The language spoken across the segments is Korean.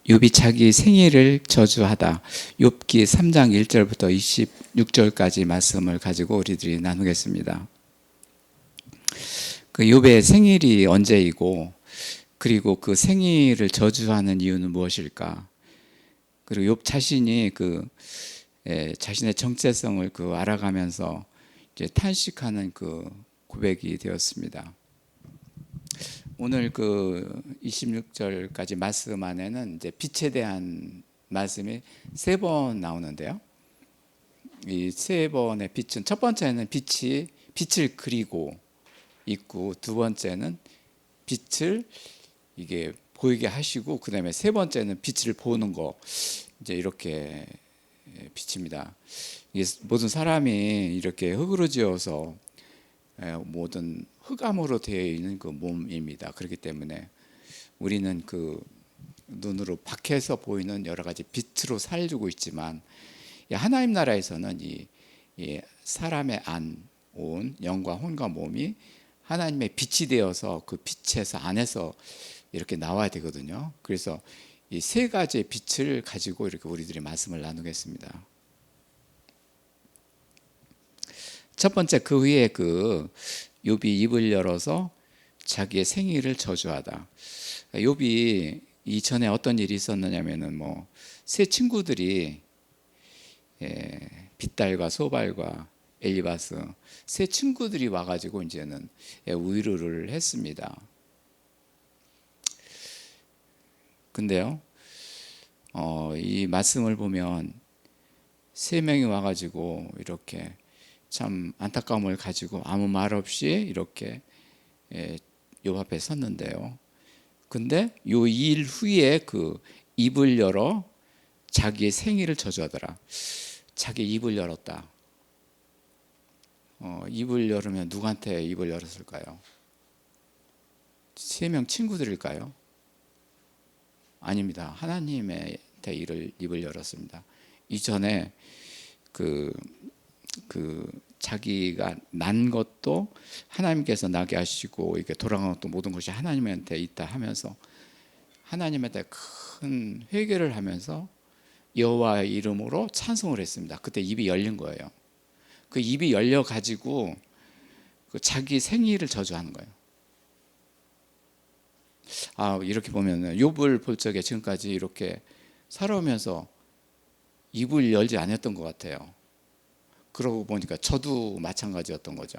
욥이 자기 생일을 저주하다. 욥기 3장 1절부터 26절까지 말씀을 가지고 우리들이 나누겠습니다. 그 욥의 생일이 언제이고, 그리고 그 생일을 저주하는 이유는 무엇일까? 그리고 욥 자신이 자신의 정체성을 알아가면서 이제 탄식하는 고백이 되었습니다. 오늘 26절까지 말씀 안에는 이제 빛에 대한 말씀이 3번 나오는데요. 이 3번의 빛은, 첫 번째는 빛을 그리고 있고, 두 번째는 빛을 이게 보이게 하시고, 그 다음에 세 번째는 빛을 보는 거, 이제 이렇게 빛입니다. 이게 모든 사람이 이렇게 흙으로 지어서 모든 흑암으로 되어 있는 그 몸입니다. 그렇기 때문에 우리는 눈으로 밖에서 보이는 여러 가지 빛으로 살고 있지만, 하나님 나라에서는 이 사람의 온 영과 혼과 몸이 하나님의 빛이 되어서 그 빛에서 안에서 이렇게 나와야 되거든요. 그래서 이 3가지의 빛을 가지고 이렇게 우리들이 말씀을 나누겠습니다. 첫 번째, 그 후에 욥이 입을 열어서 자기의 생일을 저주하다. 욥이 이전에 어떤 일이 있었느냐면은 세 친구들이 빗달과 소발과 엘리바스, 세 친구들이 와가지고 이제는 위로를 했습니다. 근데요, 이 말씀을 보면 3명이 와가지고 이렇게 참 안타까움을 가지고 아무 말 없이 이렇게 욥 앞에 섰는데요. 근데 요 일 후에 입을 열어 자기의 생일을 저주하더라. 자기 입을 열었다. 입을 열으면 누구한테 입을 열었을까요? 3명 친구들일까요? 아닙니다. 하나님한테 입을 열었습니다. 이전에 자기가 난 것도 하나님께서 나게 하시고, 이렇게 돌아간 것도 모든 것이 하나님한테 있다 하면서 하나님한테 큰 회개를 하면서 여호와의 이름으로 찬송을 했습니다. 그때 입이 열린 거예요. 그 입이 열려 가지고 자기 생일을 저주하는 거예요. 이렇게 보면 욥을 볼 적에 지금까지 이렇게 살아오면서 입을 열지 않았던 것 같아요. 그러고 보니까 저도 마찬가지였던 거죠.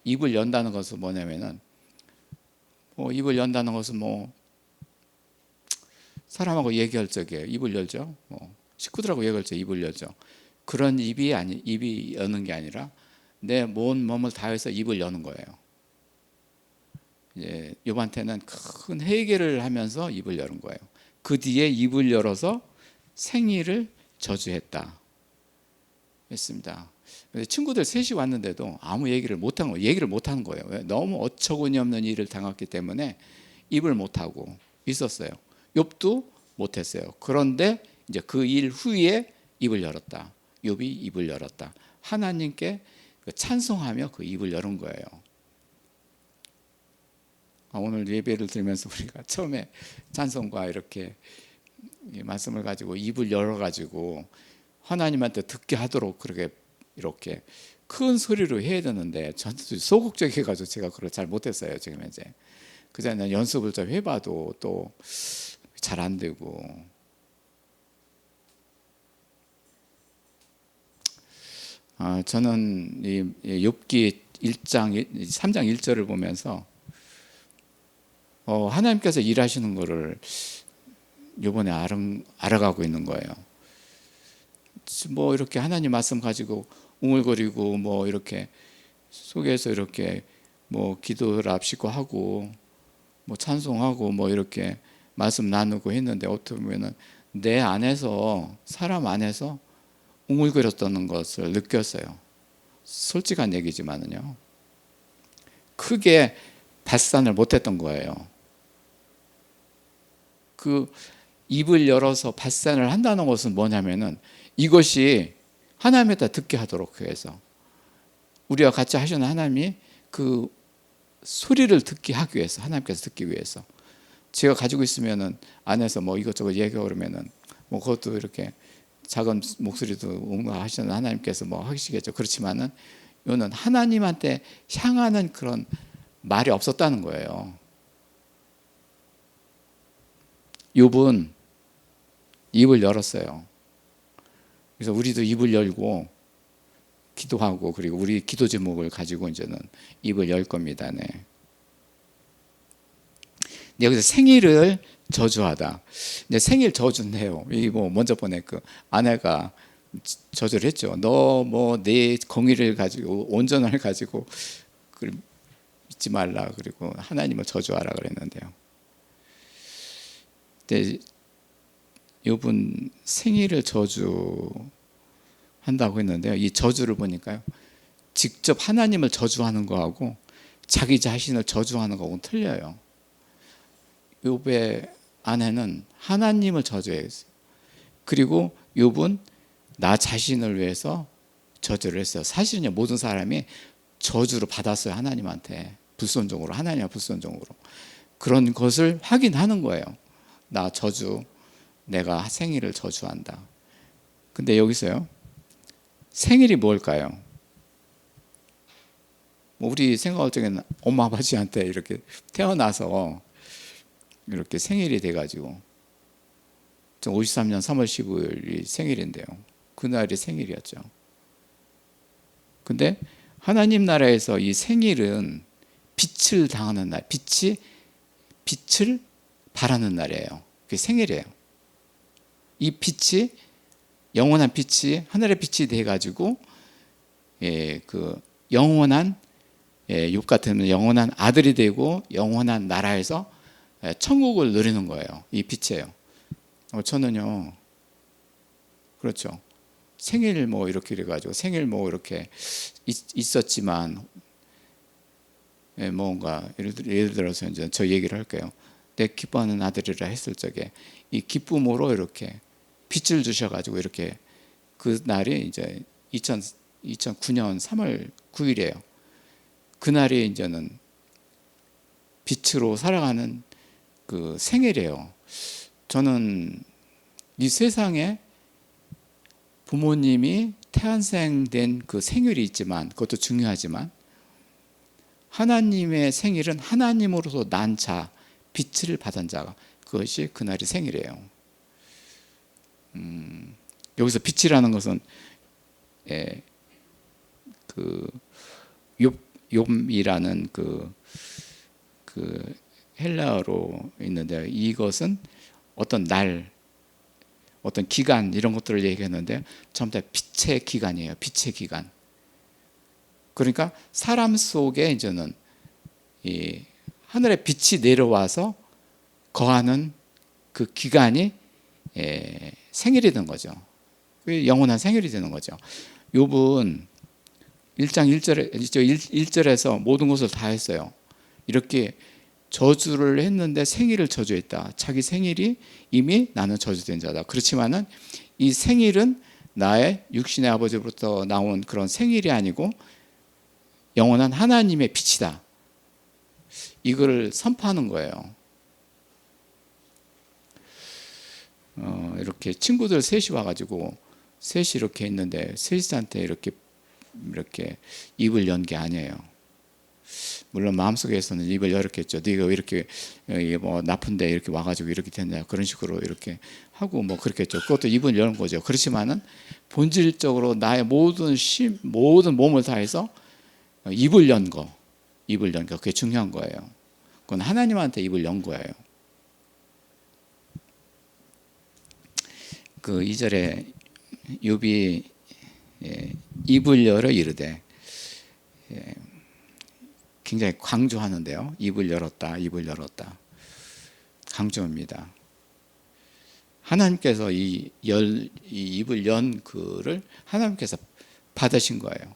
입을 연다는 것은 뭐냐면은, 입을 연다는 것은 사람하고 얘기할 적에 입을 열죠. 식구들하고 얘기할 적에 입을 열죠. 그런 입이 여는 게 아니라 내 온 몸을 다해서 입을 여는 거예요. 이제 욥한테는 큰 회개를 하면서 입을 열은 거예요. 그 뒤에 입을 열어서 생일을 저주했다 했습니다. 친구들 셋이 왔는데도 아무 얘기를 못한 거예요. 얘기를 못하는 거예요. 너무 어처구니 없는 일을 당했기 때문에 입을 못하고 있었어요. 욥도 못했어요. 그런데 이제 그 일 후에 입을 열었다. 욥이 입을 열었다. 하나님께 찬송하며 그 입을 열은 거예요. 오늘 예배를 들으면서 우리가 처음에 찬송과 이렇게 말씀을 가지고 입을 열어가지고 하나님한테 듣게 하도록 이렇게 큰 소리로 해야 되는데, 저는 소극적해가지고 제가 그걸 잘 못했어요. 지금 이제 그전에 연습을 좀 해봐도 또 잘 안 되고. 저는 이 욥기 3장 1절을 보면서 하나님께서 일하시는 거를 이번에 알아가고 있는 거예요. 이렇게 하나님 말씀 가지고 웅얼거리고 이렇게 속에서 이렇게 기도를 앞시고 하고 찬송하고 이렇게 말씀 나누고 했는데, 어떻게 보면은 내 안에서, 사람 안에서 웅얼거렸다는 것을 느꼈어요. 솔직한 얘기지만은요, 크게 발산을 못했던 거예요. 입을 열어서 발산을 한다는 것은 뭐냐면은, 이것이 하나님에다 듣게 하도록 해서, 우리와 같이 하시는 하나님이 그 소리를 듣게 하기 위해서, 하나님께서 듣기 위해서 제가 가지고 있으면은 안에서 뭐 이것저것 얘기하고 그러면은 뭐 그것도 이렇게 작은 목소리도 응하시는 하나님께서 뭐 하시겠죠. 그렇지만은 이거는 하나님한테 향하는 그런 말이 없었다는 거예요. 욥은 입을 열었어요. 그래서 우리도 입을 열고 기도하고, 그리고 우리 기도 제목을 가지고 이제는 입을 열 겁니다. 네. 여기서 생일을 저주하다. 이제 생일 저주인데요. 이 뭐 먼저 번에 그 아내가 저주를 했죠. 너 뭐 내 공의를 가지고 온전을 가지고 믿지 말라. 그리고 하나님을 저주하라 그랬는데요. 근데 욥은 생일을 저주한다고 했는데요. 이 저주를 보니까요, 직접 하나님을 저주하는 거하고 자기 자신을 저주하는 거하고는 틀려요. 욥의 아내는 하나님을 저주했어요. 그리고 욥은 나 자신을 위해서 저주를 했어요. 사실은요, 모든 사람이 저주를 받았어요. 하나님한테 불순종으로, 하나님의 불순종으로. 그런 것을 확인하는 거예요. 나 저주, 내가 생일을 저주한다. 근데 여기서요, 생일이 뭘까요? 뭐 우리 생각할 적에는 엄마 아버지한테 이렇게 태어나서 이렇게 생일이 돼가지고 53년 3월 15일이 생일인데요. 그날이 생일이었죠. 근데 하나님 나라에서 이 생일은 빛을 당하는 날, 빛을 바라는 날이에요. 그게 생일이에요. 이 빛이, 영원한 빛이 하늘의 빛이 돼가지고 그 영원한, 욥 같으면 영원한 아들이 되고 영원한 나라에서 천국을 누리는 거예요. 이 빛이에요. 저는요, 그렇죠. 생일 뭐 이렇게 그래가지고 생일 뭐 이렇게 있었지만, 뭔가 예를 들어서 이제 저 얘기를 할게요. 내 기뻐하는 아들이라 했을 적에 이 기쁨으로 이렇게 빛을 주셔가지고 이렇게 그 날이 이제 2009년 3월 9일이에요. 그날이 이제는 빛으로 살아가는 그 생일이에요. 저는 이 세상에 부모님이 태안생된 그 생일이 있지만, 그것도 중요하지만, 하나님의 생일은 하나님으로서 난 자, 빛을 받은 자가, 그것이 그날이 생일이에요. 여기서 빛이라는 것은 그 욥이라는 그 헬라어로 있는데, 이것은 어떤 날, 어떤 기간, 이런 것들을 얘기했는데 전부 다 빛의 기간이에요. 빛의 기간. 그러니까 사람 속에 이제는 이 하늘의 빛이 내려와서 거하는 그 기간이 생일이 된 거죠. 영원한 생일이 되는 거죠. 욥은 1장 1절에서 모든 것을 다 했어요. 이렇게 저주를 했는데 생일을 저주했다. 자기 생일이 이미 나는 저주된 자다. 그렇지만은 이 생일은 나의 육신의 아버지로부터 나온 그런 생일이 아니고 영원한 하나님의 빛이다. 이걸 선포하는 거예요. 이렇게 친구들 셋이 와가지고 셋이 이렇게 있는데 셋한테 이렇게 입을 연 게 아니에요. 물론 마음속에서는 입을 열었겠죠. 네가 왜 이렇게 뭐 나쁜데 이렇게 와가지고 이렇게 됐냐, 그런 식으로 이렇게 하고 뭐 그렇겠죠. 그것도 입을 여는 거죠. 그렇지만은 본질적으로 나의 모든 몸을 다해서 입을 연 거, 그게 중요한 거예요. 그건 하나님한테 입을 연 거예요. 그 2절에 욥이 입을 열어 이르되, 굉장히 강조하는데요. 입을 열었다, 입을 열었다. 강조입니다. 하나님께서 이 입을 연 그를 하나님께서 받으신 거예요.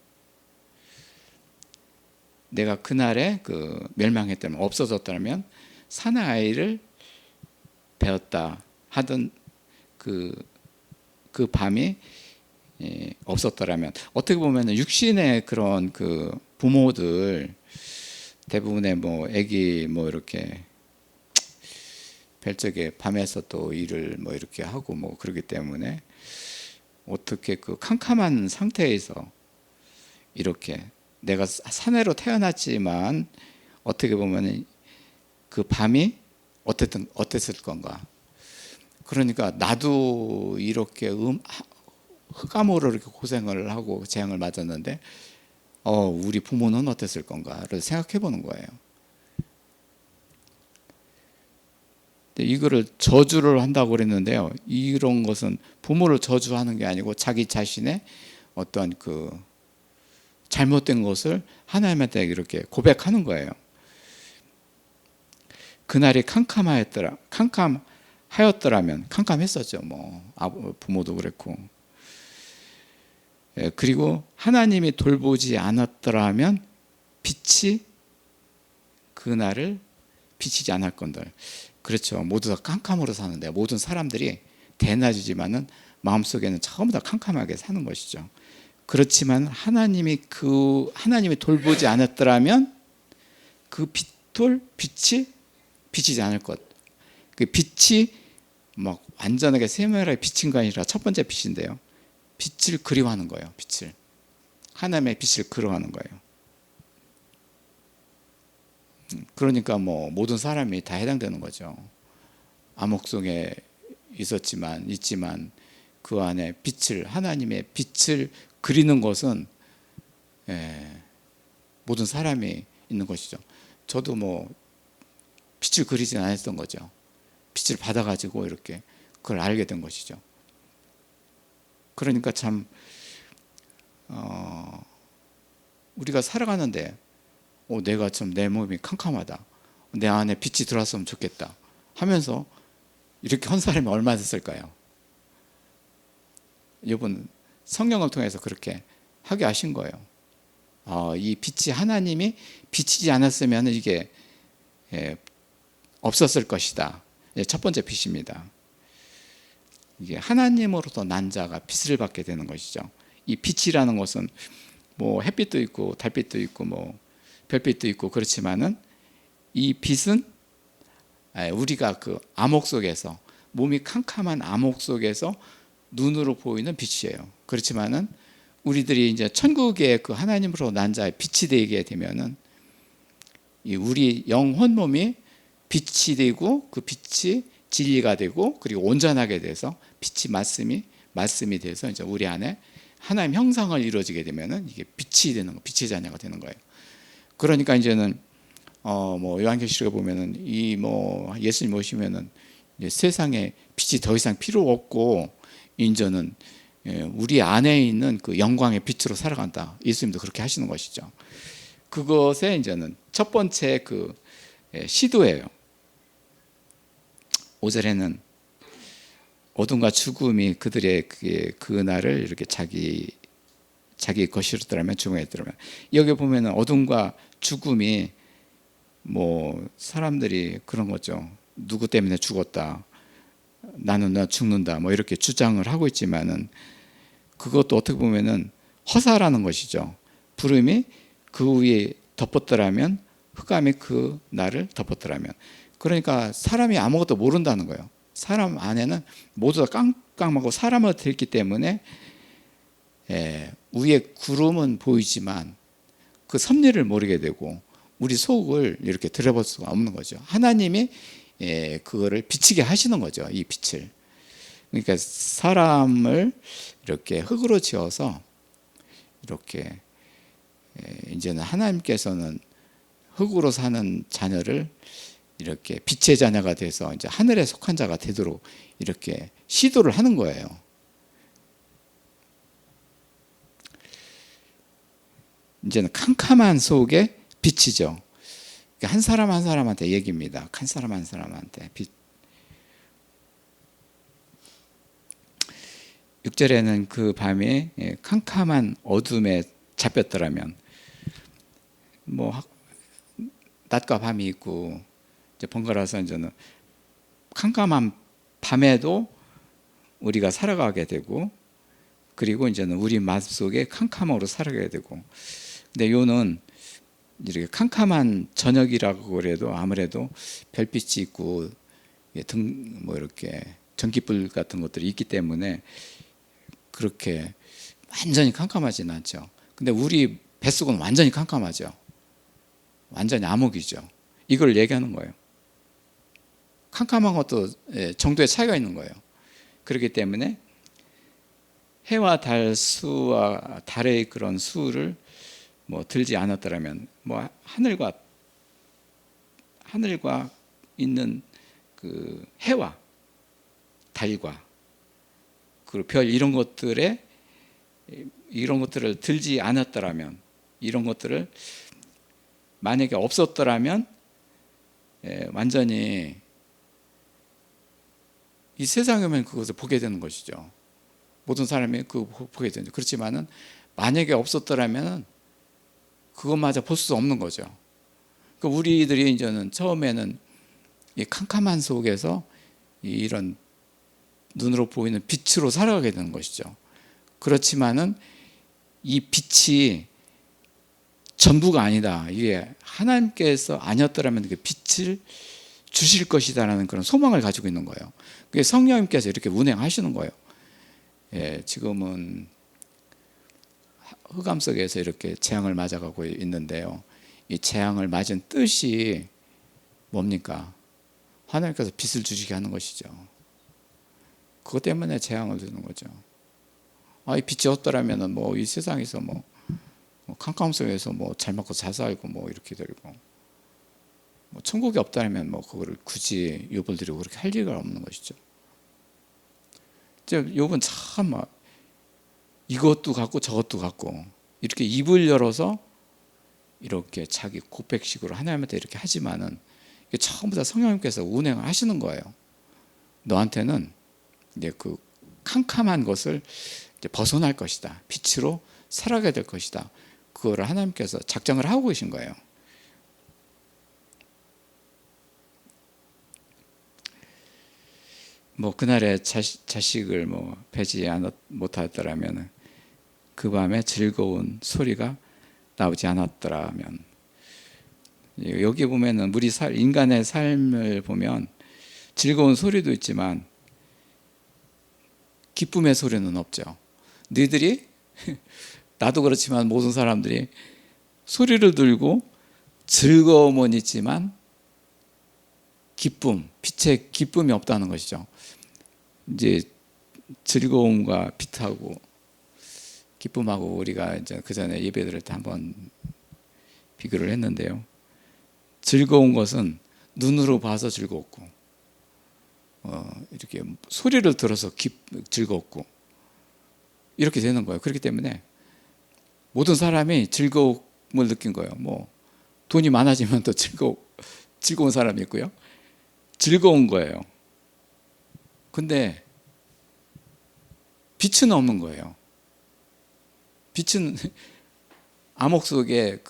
내가 그날에 그 멸망했다면, 없어졌다면 사나이를 베었다 하던 그 밤이 없었더라면, 어떻게 보면 육신의 그런 그 부모들 대부분의 뭐 아기 뭐 이렇게 별적에 밤에서 또 일을 뭐 이렇게 하고 뭐 그러기 때문에 어떻게 그 캄캄한 상태에서 이렇게 내가 사내로 태어났지만 어떻게 보면 그 밤이 어땠을 건가. 그러니까 나도 이렇게 흑암으로 이렇게 고생을 하고 재앙을 맞았는데 우리 부모는 어땠을 건가를 생각해 보는 거예요. 이거를 저주를 한다고 그랬는데요. 이런 것은 부모를 저주하는 게 아니고 자기 자신의 어떤 그 잘못된 것을 하나님한테 이렇게 고백하는 거예요. 그날이 캄캄하였더라면 캄캄했었죠. 뭐 부모도 그랬고. 그리고 하나님이 돌보지 않았더라면 빛이 그날을 비치지 않을 건들. 그렇죠. 모두 다 캄캄으로 사는데 모든 사람들이 대낮이지만은 마음속에는 전부 다 캄캄하게 사는 것이죠. 그렇지만 하나님이 돌보지 않았더라면 그 빛이 비치지 않을 것. 그 빛이 막 완전하게 세밀하게 비친 거 아니라 첫 번째 빛인데요. 빛을 그리워하는 거예요. 빛을. 하나님의 빛을 그리워하는 거예요. 그러니까 뭐 모든 사람이 다 해당되는 거죠. 암흑 속에 있지만 그 안에 하나님의 빛을 그리는 것은 모든 사람이 있는 것이죠. 저도 뭐 빛을 그리진 않았던 거죠. 빛을 받아가지고 이렇게 그걸 알게 된 것이죠. 그러니까 참 우리가 살아가는데 내가 좀 내 몸이 캄캄하다. 내 안에 빛이 들어왔으면 좋겠다 하면서 이렇게 한 사람이 얼마나 됐을까요? 이분 성령을 통해서 그렇게 하게 하신 거예요. 이 빛이 하나님이 비치지 않았으면 이게 없었을 것이다. 첫 번째 빛입니다. 이게 하나님으로부터 난 자가 빛을 받게 되는 것이죠. 이 빛이라는 것은 뭐 햇빛도 있고 달빛도 있고 뭐 별빛도 있고 그렇지만은 이 빛은 우리가 그 암흑 속에서 몸이 캄캄한 암흑 속에서 눈으로 보이는 빛이에요. 그렇지만은 우리들이 이제 천국의 그 하나님으로 난 자의 빛이 되게 되면은 우리 영혼 몸이 빛이 되고 그 빛이 진리가 되고 그리고 온전하게 돼서 빛이 말씀이 돼서 이제 우리 안에 하나님 형상을 이루어지게 되면은 이게 빛이 되는 거, 빛의 자녀가 되는 거예요. 그러니까 이제는 뭐 요한계시록에 보면은 예수님 오시면은 이제 세상에 빛이 더 이상 필요 없고 이제는 우리 안에 있는 그 영광의 빛으로 살아간다. 예수님도 그렇게 하시는 것이죠. 그것에 이제는 첫 번째 그 시도예요. 5절에는 어둠과 죽음이 그들의 그날을 이렇게 자기 것이로 들어가면 죽음에 들어가면 여기 보면은 어둠과 죽음이 뭐 사람들이 그런 거죠. 누구 때문에 죽었다. 나는 나 죽는다. 뭐 이렇게 주장을 하고 있지만은 그것도 어떻게 보면은 허사라는 것이죠. 구름이 그 위에 덮었더라면 흑암이 그 날을 덮었더라면 그러니까 사람이 아무것도 모른다는 거예요. 사람 안에는 모두 다 깜깜하고 사람으로 되어 있기 때문에 위에 구름은 보이지만 그 섭리를 모르게 되고 우리 속을 이렇게 들여볼 수가 없는 거죠. 하나님이 그거를 비치게 하시는 거죠. 이 빛을. 그러니까 사람을 이렇게 흙으로 지어서 이렇게 이제는 하나님께서는 흙으로 사는 자녀를 이렇게 빛의 자녀가 돼서 이제 하늘에 속한 자가 되도록 이렇게 시도를 하는 거예요. 이제는 캄캄한 속에 빛이죠. 한 사람 한 사람한테 얘기입니다. 한 사람 한 사람한테 빛. 6절에는 그 밤에 캄캄한 어둠에 잡혔더라면 뭐 낮과 밤이 있고 이제 번갈아서 이제는 캄캄한 밤에도 우리가 살아가게 되고 그리고 이제는 우리 마음속에 캄캄함으로 살아가게 되고 근데 요는 이렇게 캄캄한 저녁이라고 그래도 아무래도 별빛이 있고 등 뭐 이렇게 전기불 같은 것들이 있기 때문에 그렇게 완전히 캄캄하지는 않죠. 근데 우리 뱃속은 완전히 캄캄하죠. 완전히 암흑이죠. 이걸 얘기하는 거예요. 캄캄한 것도 정도의 차이가 있는 거예요. 그렇기 때문에 해와 달 수와 달의 그런 수를 뭐 들지 않았더라면 뭐 하늘과 있는 그 해와 달과 그리고 별 이런 것들을 들지 않았더라면, 이런 것들을 만약에 없었더라면 완전히 이 세상에 오면 그것을 보게 되는 것이죠. 모든 사람이 그거 보게 되죠. 그렇지만은 만약에 없었더라면 그것마저 볼 수 없는 거죠. 우리들이 이제는 처음에는 이 캄캄한 속에서 이런 눈으로 보이는 빛으로 살아가게 되는 것이죠. 그렇지만은 이 빛이 전부가 아니다. 이게 하나님께서 아니었더라면 그 빛을 주실 것이다라는 그런 소망을 가지고 있는 거예요. 그게 성령님께서 이렇게 운행하시는 거예요. 지금은 흑암 속에서 이렇게 재앙을 맞아가고 있는데요. 이 재앙을 맞은 뜻이 뭡니까? 하나님께서 빛을 주시게 하는 것이죠. 그것 때문에 재앙을 주는 거죠. 이 빛이 없더라면은 뭐 이 세상에서 뭐 캄캄 속에서 뭐 잘 먹고 잘 살고 뭐 이렇게 되고, 뭐 천국이 없다면 뭐 그거를 굳이 욥을 드리고 그렇게 할 이유가 없는 것이죠. 이제 욥은 참 막 이것도 갖고 저것도 갖고 이렇게 입을 열어서 이렇게 자기 고백식으로 하나님한테 이렇게 하지만은 이게 전부 다 성령님께서 운행을 하시는 거예요. 너한테는 이제 그 캄캄한 것을 이제 벗어날 것이다. 빛으로 살아가게 될 것이다. 그거를 하나님께서 작정을 하고 계신 거예요. 뭐 그날에 자식을 뭐 배지 못하더라면 그 밤에 즐거운 소리가 나오지 않았더라면, 여기 보면은 우리 인간의 삶을 보면 즐거운 소리도 있지만 기쁨의 소리는 없죠. 너희들이 나도 그렇지만 모든 사람들이 소리를 들고 즐거움은 있지만 빛의 기쁨이 없다는 것이죠. 이제 즐거움과 빛하고 기쁨하고 우리가 이제 그 전에 예배 드릴 때 한번 비교를 했는데요. 즐거운 것은 눈으로 봐서 즐겁고, 이렇게 소리를 들어서 즐겁고, 이렇게 되는 거예요. 그렇기 때문에 모든 사람이 즐거움을 느낀 거예요. 뭐 돈이 많아지면 더 즐거운 사람이 있고요. 즐거운 거예요. 근데 빛은 없는 거예요. 빛은 암흑 속에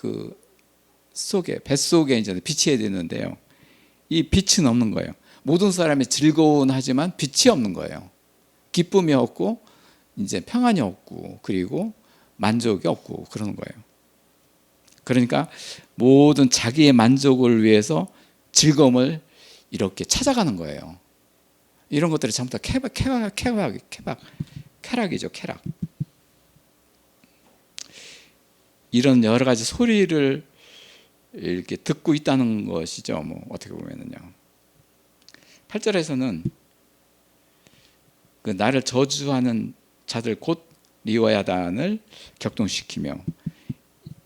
뱃속에 이제 빛이 되는데요. 이 빛은 없는 거예요. 모든 사람이 즐거운 하지만 빛이 없는 거예요. 기쁨이 없고 이제 평안이 없고 그리고 만족이 없고 그러는 거예요. 그러니까 모든 자기의 만족을 위해서 즐거움을 이렇게 찾아가는 거예요. 이런 것들이 전부 다 쾌락이죠. 쾌락. 이런 여러 가지 소리를 이렇게 듣고 있다는 것이죠. 뭐 어떻게 보면은요. 8절에서는 그 나를 저주하는 자들 곧 리워야단을 격동시키며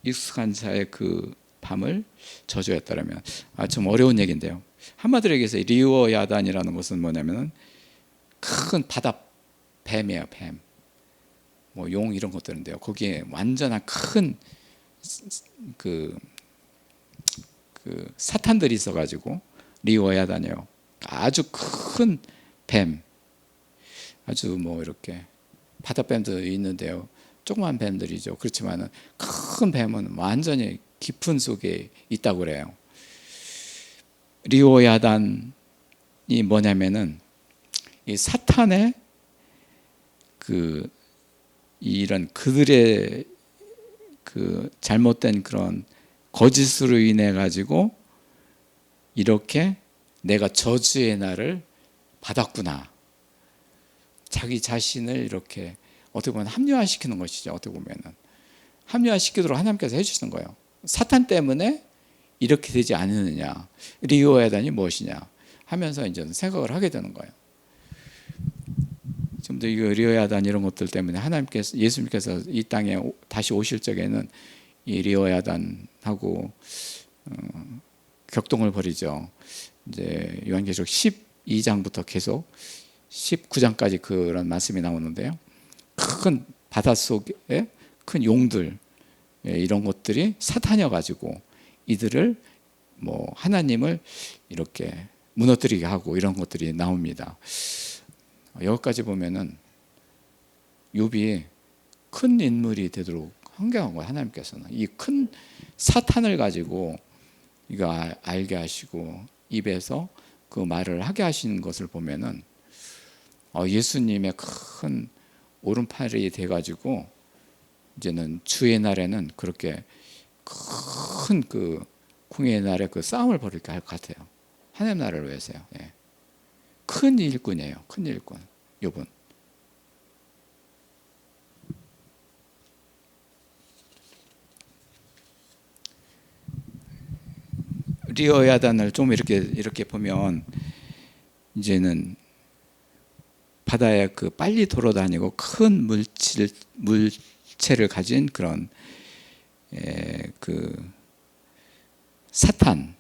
익숙한 자의 그 밤을 저주했다라면, 좀 어려운 얘기인데요. 한마디로 얘기해서 리워야단이라는 것은 뭐냐면은 큰 바다 뱀이에요. 뱀, 뭐 용 이런 것들인데요. 거기에 완전한 큰 그 사탄들이 있어가지고 리워야단이요. 아주 큰 뱀, 아주 뭐 이렇게 바다뱀도 있는데요. 조그만 뱀들이죠. 그렇지만은 큰 뱀은 완전히 깊은 속에 있다고 그래요. 리워야단이 뭐냐면은 이 사탄의 이런 그들의 잘못된 그런 거짓으로 인해 가지고 이렇게 내가 저주의 날을 받았구나. 자기 자신을 이렇게 어떻게 보면 합리화시키는 것이죠. 어떻게 보면은 합리화시키도록 하나님께서 해주시는 거예요. 사탄 때문에 이렇게 되지 않느냐, 리오야단이 무엇이냐 하면서 이제 생각을 하게 되는 거예요. 좀 더 이거 리오야단 이런 것들 때문에 하나님께서, 예수님께서 이 땅에 다시 오실 적에는 이 리오야단하고 격동을 벌이죠. 이제 요한계시록 12장부터 계속 19장까지 그런 말씀이 나오는데요. 큰 바닷속에 큰 용들, 이런 것들이 사탄이어 가지고 이들을 뭐 하나님을 이렇게 무너뜨리게 하고 이런 것들이 나옵니다. 여기까지 보면은 욥이 큰 인물이 되도록 환경한 거예요. 하나님께서는 이 큰 사탄을 가지고 이거 알게 하시고 입에서 그 말을 하게 하시는 것을 보면은 예수님의 큰 오른팔이 돼가지고 이제는 주의 날에는 그렇게 큰 그 공의의 날에 그 싸움을 벌일까 할 것 같아요. 하나님 나라를 위해서요. 예. 큰 일꾼이에요. 큰 일꾼. 욥은. 리오야단을 좀 이렇게 보면 이제는 바다에 그 빨리 돌아다니고 큰 물체를 가진 그런 그 사탄,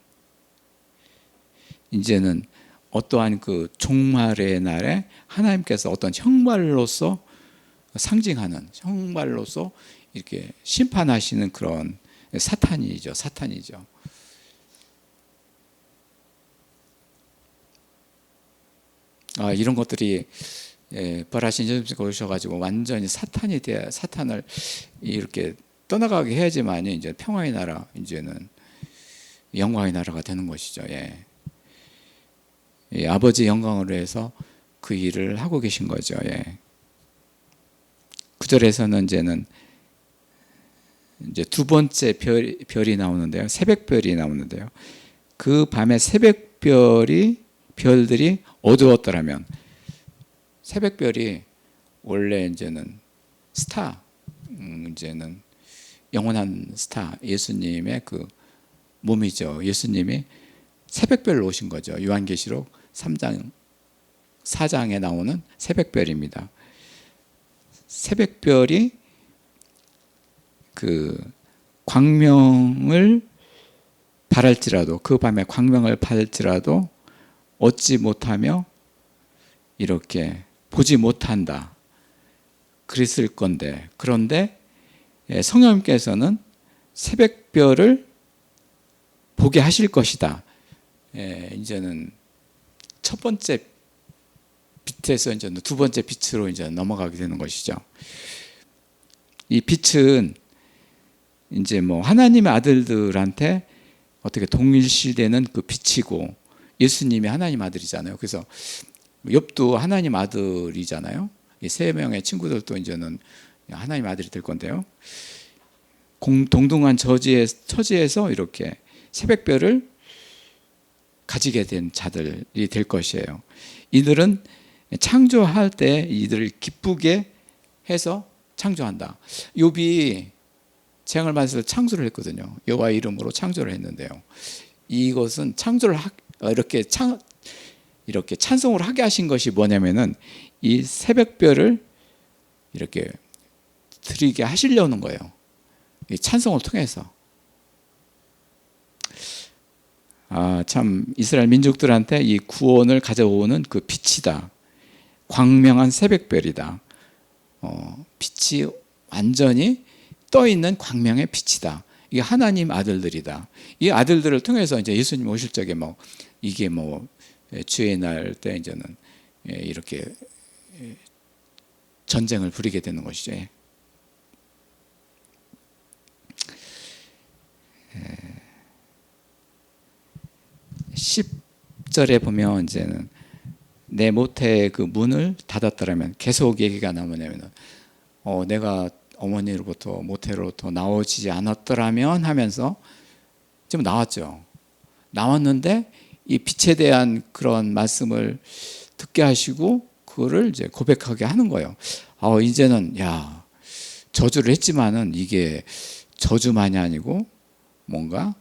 이제는 어떠한 그 종말의 날에 하나님께서 어떤 형벌로서 상징하는, 형벌로서 이렇게 심판하시는 그런 사탄이죠. 이런 것들이 벌하신 예수님께서 오셔가지고 완전히 사탄을 이렇게 떠나가게 해야지만 이제 평화의 나라, 이제는 영광의 나라가 되는 것이죠. 예. 아버지 영광으로 해서 그 일을 하고 계신 거죠. 예. 9절에서는 이제 두 번째 별이 나오는데요. 새벽별이 나오는데요. 그 밤에 별들이 어두웠더라면, 새벽별이 원래 이제는 스타, 이제는 영원한 스타, 예수님의 그 몸이죠. 예수님이 새벽별로 오신 거죠. 요한계시록 3장, 4장에 나오는 새벽별입니다. 새벽별이 그 광명을 발할지라도, 그 밤에 광명을 발할지라도 얻지 못하며 이렇게 보지 못한다 그랬을 건데, 그런데 성령님께서는 새벽별을 보게 하실 것이다. 이제는 첫 번째 빛에서 이제 두 번째 빛으로 이제 넘어가게 되는 것이죠. 이 빛은 이제 뭐 하나님의 아들들한테 어떻게 동일시되는 그 빛이고, 예수님이 하나님 아들이잖아요. 그래서 욥도 하나님 아들이잖아요. 이 세 명의 친구들도 이제는 하나님 아들이 될 건데요. 동등한 처지에서 이렇게 새벽별을 가지게 된 자들이 될 것이에요. 이들은 창조할 때 이들을 기쁘게 해서 창조한다. 욥이 재앙을 받아서 창조를 했거든요. 여호와의 이름으로 창조를 했는데요. 이것은 창조를 이렇게 찬송을 하게 하신 것이 뭐냐면은 이 새벽별을 이렇게 드리게 하시려는 거예요. 이 찬송을 통해서. 참 이스라엘 민족들한테 이 구원을 가져오는 그 빛이다. 광명한 새벽별이다. 빛이 완전히 떠 있는 광명의 빛이다. 이게 하나님 아들들이다. 이 아들들을 통해서 이제 예수님 오실 적에 이게 주의 날 때 이제는 이렇게 전쟁을 벌이게 되는 것이죠. 10절에 보면 이제는 내 모태의 그 문을 닫았더라면, 계속 얘기가 나오냐면 내가 어머니로부터 모태로부터 나오지 않았더라면 하면서 지금 나왔죠. 나왔는데 이 빛에 대한 그런 말씀을 듣게 하시고 그거를 이제 고백하게 하는 거예요. 이제는 저주를 했지만은 이게 저주만이 아니고 뭔가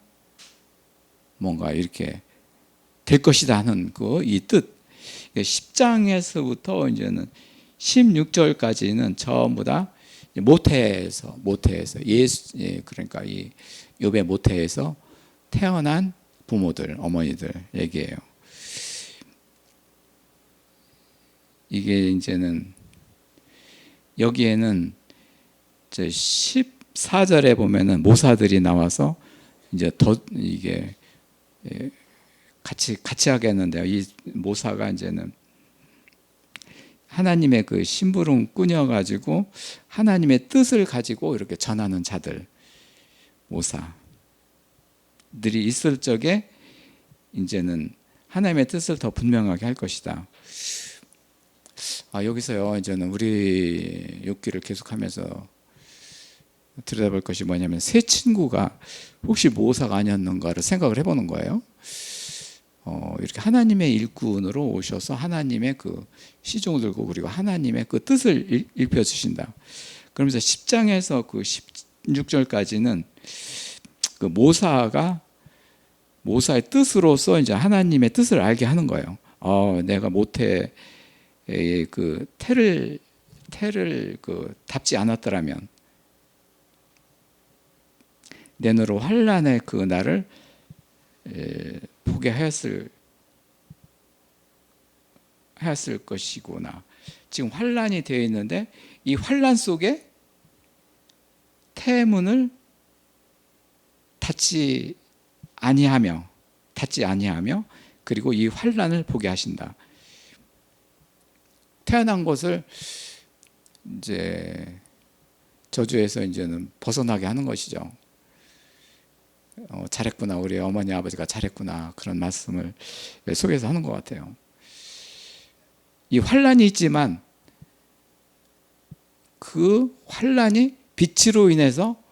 이렇게 될 것이다 하는 이 뜻. 10장에서부터 이제는 16절까지는 전부 다 모태에서 그러니까 이 욥의 모태에서 태어난 부모들, 어머니들 얘기예요. 이게 이제는 여기에는 이제 14절에 보면은 모사들이 나와서 이제 더 이게 같이 하겠는데요. 이 모사가 이제는 하나님의 그 심부름 꾸녀가지고 하나님의 뜻을 가지고 이렇게 전하는 자들, 모사들이 있을 적에 이제는 하나님의 뜻을 더 분명하게 할 것이다. 여기서요, 이제는 우리 욥기를 계속하면서 들여다볼 것이 뭐냐면 세 친구가 혹시 모사가 아니었는가를 생각을 해보는 거예요. 이렇게 하나님의 일꾼으로 오셔서 하나님의 그 시종을 들고 그리고 하나님의 그 뜻을 일펴주신다. 그러면서 10장에서 그 16절까지는 그 모사의 뜻으로서 이제 하나님의 뜻을 알게 하는 거예요. 내가 모태의 그 태를 그 답지 않았더라면 내 너로 환난의 그 날을 보게 하였을 것이구나. 지금 환난이 되어 있는데 이 환난 속에 태문을 닫지 아니하며 그리고 이 환난을 보게 하신다. 태어난 것을 이제 저주에서 이제는 벗어나게 하는 것이죠. 잘했구나, 우리 어머니 아버지가 잘했구나, 그런 말씀을 속에서 하는 것 같아요. 이 환난이 있지만 그 환난이 빛으로 인해서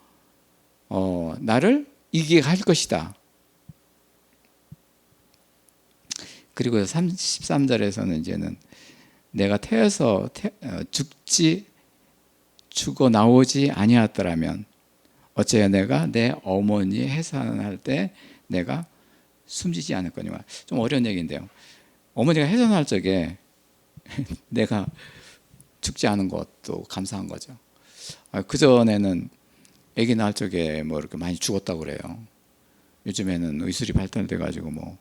나를 이기게 할 것이다. 그리고 13절에서는 이제는 내가 태어서 죽어 나오지 아니하였더라면 어째야 내가 내 어머니 해산할 때 내가 숨지지 않을 거니와. 좀 어려운 얘기인데요. 어머니가 해산할 적에 내가 죽지 않은 것도 감사한 거죠. 그전에는 아기 낳을 적에 뭐 이렇게 많이 죽었다고 그래요. 요즘에는 의술이 발달돼 가지고 뭐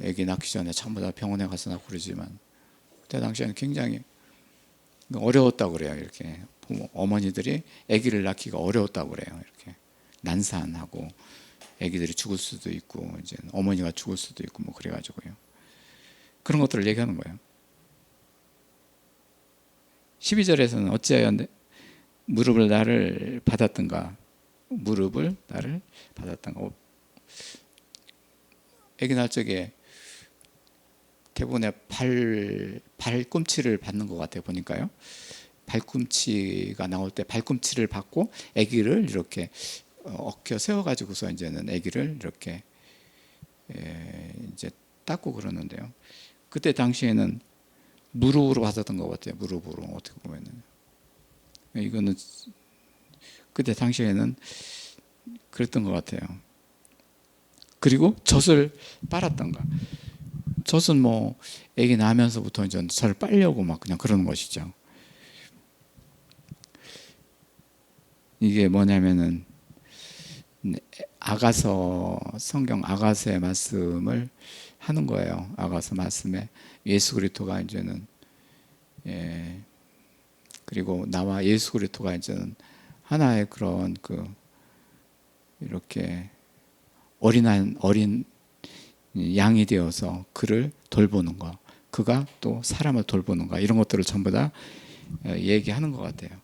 아기 낳기 전에 전부 다 병원에 가서 낳고 그러지만 그때 당시에는 굉장히 어려웠다고 그래요. 이렇게 어머니들이 아기를 낳기가 어려웠다고 그래요. 이렇게 난산하고 아기들이 죽을 수도 있고 이제 어머니가 죽을 수도 있고 뭐 그래가지고요. 그런 것들을 얘기하는 거예요. 12절에서는 어찌하여 무릎을 나를 받았던가. 아기 낳을 적에 대부분의 발꿈치를 받는 것 같아요. 보니까요. 발꿈치가 나올 때 발꿈치를 받고 아기를 이렇게 어깨 세워가지고서 이제는 아기를 이렇게 이제 닦고 그러는데요. 그때 당시에는 무릎으로 받았던 것 같아요. 무릎으로 어떻게 보면은 이거는 그때 당시에는 그랬던 것 같아요. 그리고 젖을 빨았던가. 젖은 뭐 아기 나면서부터 이제 젖을 빨려고 막 그냥 그러는 것이죠. 이게 뭐냐면은 성경 아가서의 말씀을 하는 거예요. 아가서 말씀에 예수 그리스도가 이제는 그리고 나와 예수 그리스도가 이제는 하나의 그런 이렇게 어린 양이 되어서 그를 돌보는 것, 그가 또 사람을 돌보는 것, 이런 것들을 전부 다 얘기하는 것 같아요.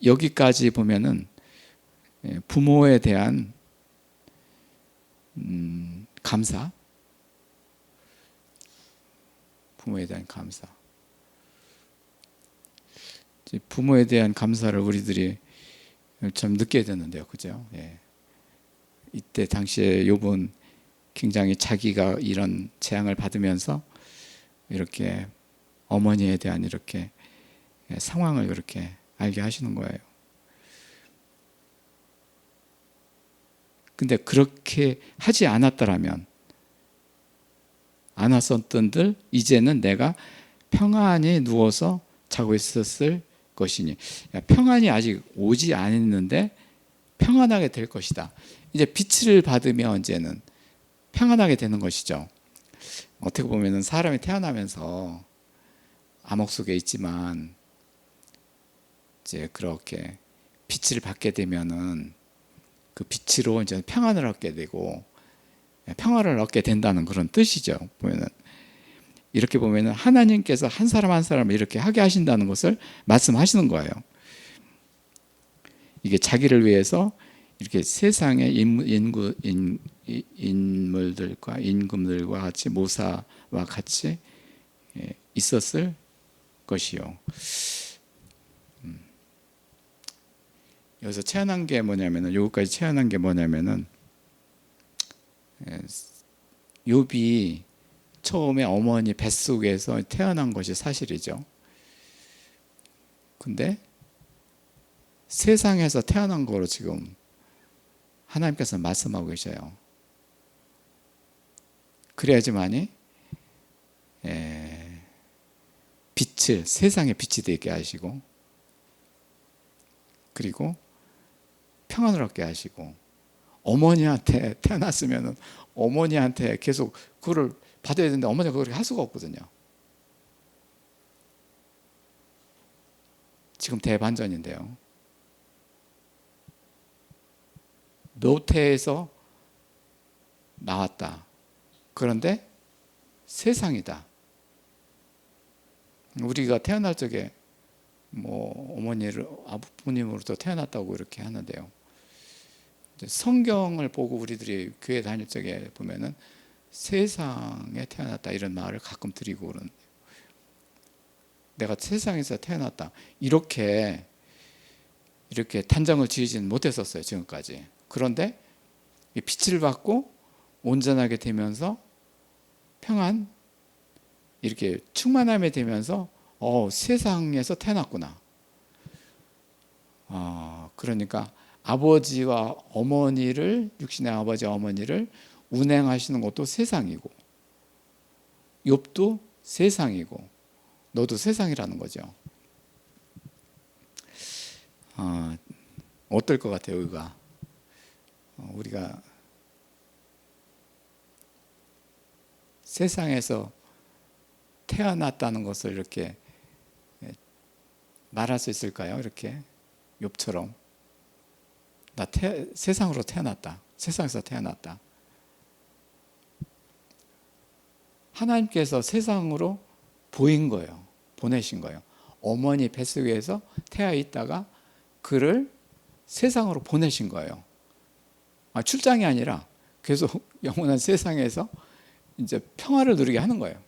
여기까지 보면은 부모에 대한 감사, 부모에 대한 감사를 우리들이 참 느껴야 되는데요, 그죠? 예. 이때 당시에 욥은 굉장히 자기가 이런 재앙을 받으면서 이렇게 어머니에 대한 이렇게 상황을 그렇게 알게 하시는 거예요. 근데 그렇게 하지 않았었던들 이제는 내가 평안히 누워서 자고 있었을 것이니, 평안이 아직 오지 않았는데 평안하게 될 것이다. 이제 빛을 받으면 이제는 평안하게 되는 것이죠. 어떻게 보면 사람이 태어나면서 암흑 속에 있지만 이제 그렇게 빛을 받게 되면은 그 빛으로 이제 평안을 얻게 되고 평화를 얻게 된다는 그런 뜻이죠. 보면은 이렇게 보면은 하나님께서 한 사람 한 사람을 이렇게 하게 하신다는 것을 말씀하시는 거예요. 이게 자기를 위해서 이렇게 세상의 인물들과 임금들과 같이 모사와 같이 있었을 것이요. 여기서 태어난 게 뭐냐면은, 여기까지 태어난 게 뭐냐면은, 욥이 처음에 어머니 뱃속에서 태어난 것이 사실이죠. 근데 세상에서 태어난 거로 지금 하나님께서 말씀하고 계셔요. 그래야지만이 빛을, 세상의 빛이 되게 하시고, 그리고 평안을 얻게 하시고, 어머니한테 태어났으면 어머니한테 계속 그걸 받아야 되는데 어머니가 그렇게 할 수가 없거든요. 지금 대반전인데요. 노태에서 나왔다. 그런데 세상이다. 우리가 태어날 적에 뭐 어머니를 아버님으로부터 태어났다고 이렇게 하는데요. 성경을 보고 우리들이 교회 다닐 적에 보면은 세상에 태어났다 이런 말을 가끔 드리고 그러는, 내가 세상에서 태어났다 이렇게 단정을 지으지는 못했었어요 지금까지. 그런데 빛을 받고 온전하게 되면서 평안, 이렇게 충만함이 되면서 세상에서 태어났구나. 그러니까 아버지와 어머니를, 육신의 아버지와 어머니를 운행하시는 것도 세상이고, 욥도 세상이고, 너도 세상이라는 거죠. 어떨 것 같아요, 여기가? 우리가 세상에서 태어났다는 것을 이렇게 말할 수 있을까요? 이렇게 욥처럼 나 세상으로 태어났다, 세상에서 태어났다. 하나님께서 세상으로 보내신 거예요. 어머니 뱃속에서 태아 있다가 그를 세상으로 보내신 거예요. 출장이 아니라 계속 영원한 세상에서 이제 평화를 누리게 하는 거예요.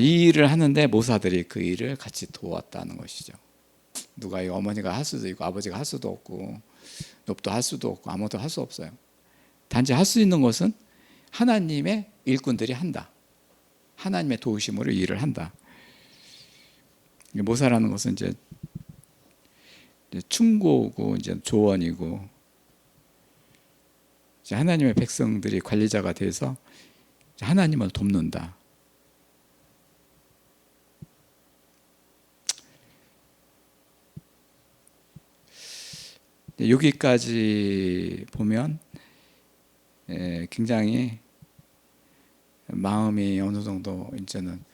이 일을 하는데 모사들이 그 일을 같이 도왔다는 것이죠. 누가 이 어머니가 할 수도 있고 아버지가 할 수도 없고 욥도 할 수도 없고 아무도 할 수 없어요. 단지 할 수 있는 것은 하나님의 일꾼들이 한다. 하나님의 도우심으로 일을 한다. 모사라는 것은 이제 충고고 이제 조언이고, 이제 하나님의 백성들이 관리자가 돼서 하나님을 돕는다. 여기까지 보면 굉장히 마음이 어느 정도 이제는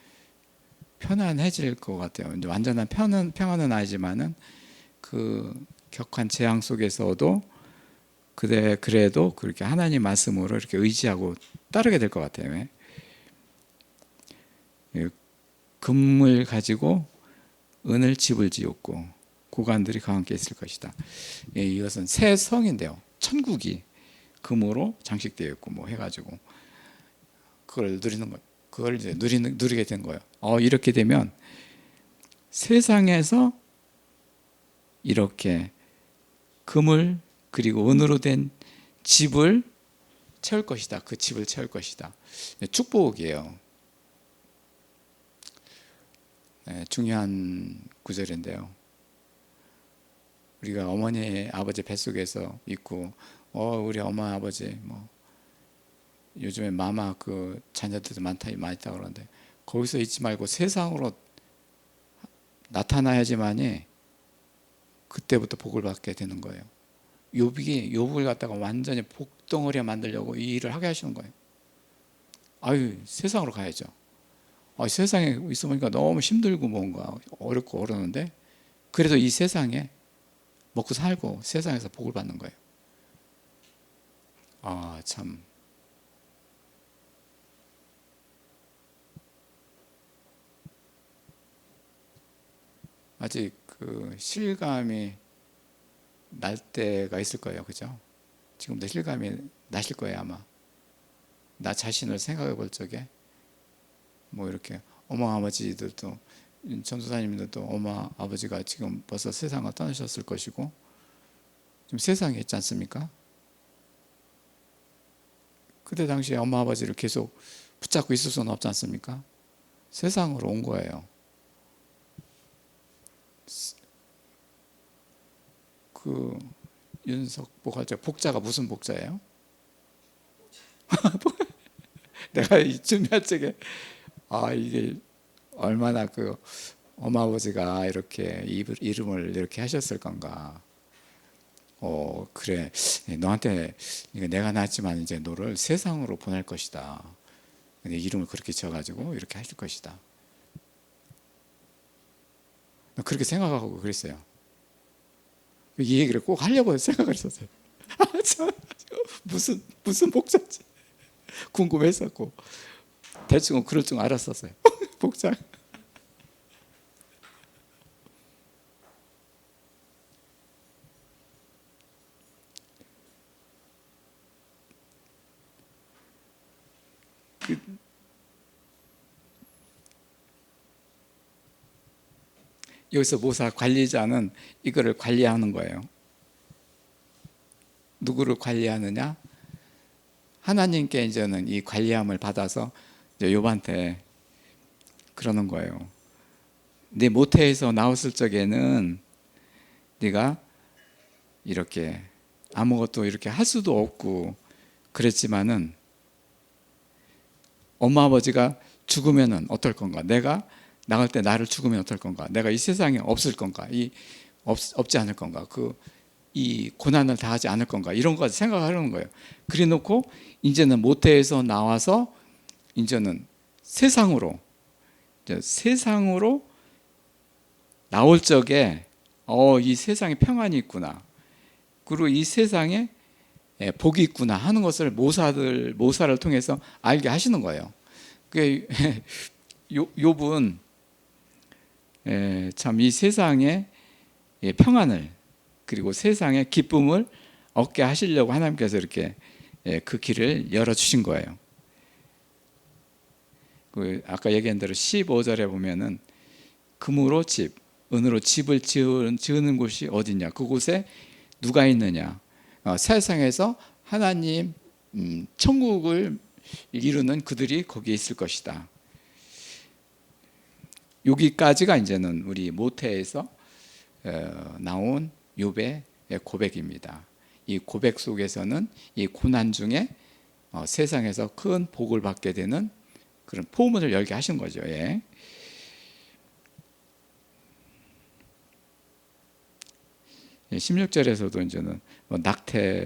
편안해질 것 같아요. 이제 완전한 평안은 아니지만은 그 격한 재앙 속에서도 그래도 그렇게 하나님 말씀으로 이렇게 의지하고 따르게 될 것 같아요. 금을 가지고 은을 집을 지었고 고관들이 강함께 함께 있을 것이다. 이것은 새 성인데요. 천국이 금으로 장식되어 있고 뭐 해가지고 그걸 누리는 거, 그걸 이제 누리게 된 거예요. 이렇게 되면 세상에서 이렇게 금을 그리고 은으로 된 집을 채울 것이다. 그 집을 채울 것이다. 축복이에요. 네, 중요한 구절인데요. 우리가 어머니 아버지 뱃속에서 있고 우리 엄마 아버지 뭐 요즘에 마마 그 자녀들도 많이 있다 그러는데 거기서 있지 말고 세상으로 나타나야지만이 그때부터 복을 받게 되는 거예요. 욥을 갖다가 완전히 복덩어리에 만들려고 이 일을 하게 하시는 거예요. 아유, 세상으로 가야죠. 세상에 있으니까 너무 힘들고 뭔가 어렵고 어려운데 그래도 이 세상에 먹고 살고 세상에서 복을 받는 거예요. 참. 아직 그 실감이 날 때가 있을 거예요. 그죠? 지금도 실감이 나실 거예요, 아마. 나 자신을 생각해 볼 적에 뭐 이렇게 어머 아버지들도 전도사님들도 어머 아버지가 지금 벌써 세상을 떠나셨을 것이고 지금 세상에 있지 않습니까? 그때 당시에 엄마 아버지를 계속 붙잡고 있을 수는 없지 않습니까? 세상으로 온 거예요. 그 윤석 복할자 복자가 무슨 복자예요? 내가 준비할 적에 이게 얼마나 그 엄마 아버지가 이렇게 이름을 이렇게 하셨을 건가. 그래 너한테 내가 낳았지만 이제 너를 세상으로 보낼 것이다. 근데 이름을 그렇게 지어가지고 이렇게 하실 것이다. 그렇게 생각하고 그랬어요. 이 얘기를 꼭 하려고 생각을 했었어요. 무슨 복자지 궁금했었고 대충은 그럴 줄 알았었어요. 복자. 여기서 모사 관리자는 이거를 관리하는 거예요. 누구를 관리하느냐? 하나님께 이제는 이 관리함을 받아서 이제 욥한테 그러는 거예요. 네 모태에서 나왔을 적에는 네가 이렇게 아무것도 이렇게 할 수도 없고 그랬지만은 엄마 아버지가 죽으면은 어떨 건가? 내가 나갈 때 나를 죽으면 어떨 건가? 내가 이 세상에 없을 건가? 없지 않을 건가? 이 고난을 당하지 않을 건가? 이런 거 생각하려는 거예요. 그래 놓고 이제는 모태에서 나와서 이제는 세상으로 나올 적에 이 세상에 평안이 있구나. 그리고 이 세상에 복이 있구나 하는 것을 모사를 통해서 알게 하시는 거예요. 그 욥은 참 이 세상의 평안을 그리고 세상의 기쁨을 얻게 하시려고 하나님께서 이렇게 그 길을 열어주신 거예요. 아까 얘기한 대로 15절에 보면은 금으로 집, 은으로 집을 지으는 곳이 어디냐? 그곳에 누가 있느냐? 세상에서 하나님 천국을 이루는 그들이 거기에 있을 것이다. 여기까지가 이제는 우리 모태에서 나온 욥의 고백입니다. 이 고백 속에서는 이 고난 중에 세상에서 큰 복을 받게 되는 그런 포문을 열게 하신 거죠. 16절에서도 이제는 낙태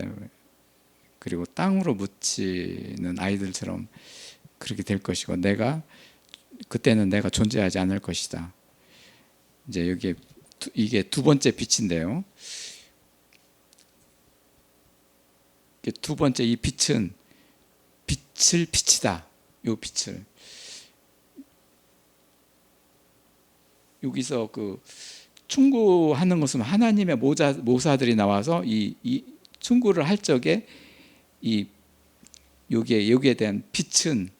그리고 땅으로 묻히는 아이들처럼 그렇게 될 것이고 그때는 내가 존재하지 않을 것이다. 이제 이게 두 번째 빛인데요. 두 번째 이 빛은 빛을 비치다. 요 빛을 여기서 그 충고하는 것은 하나님의 모사들이 나와서 이 충고를 할 적에 여기에 대한 빛은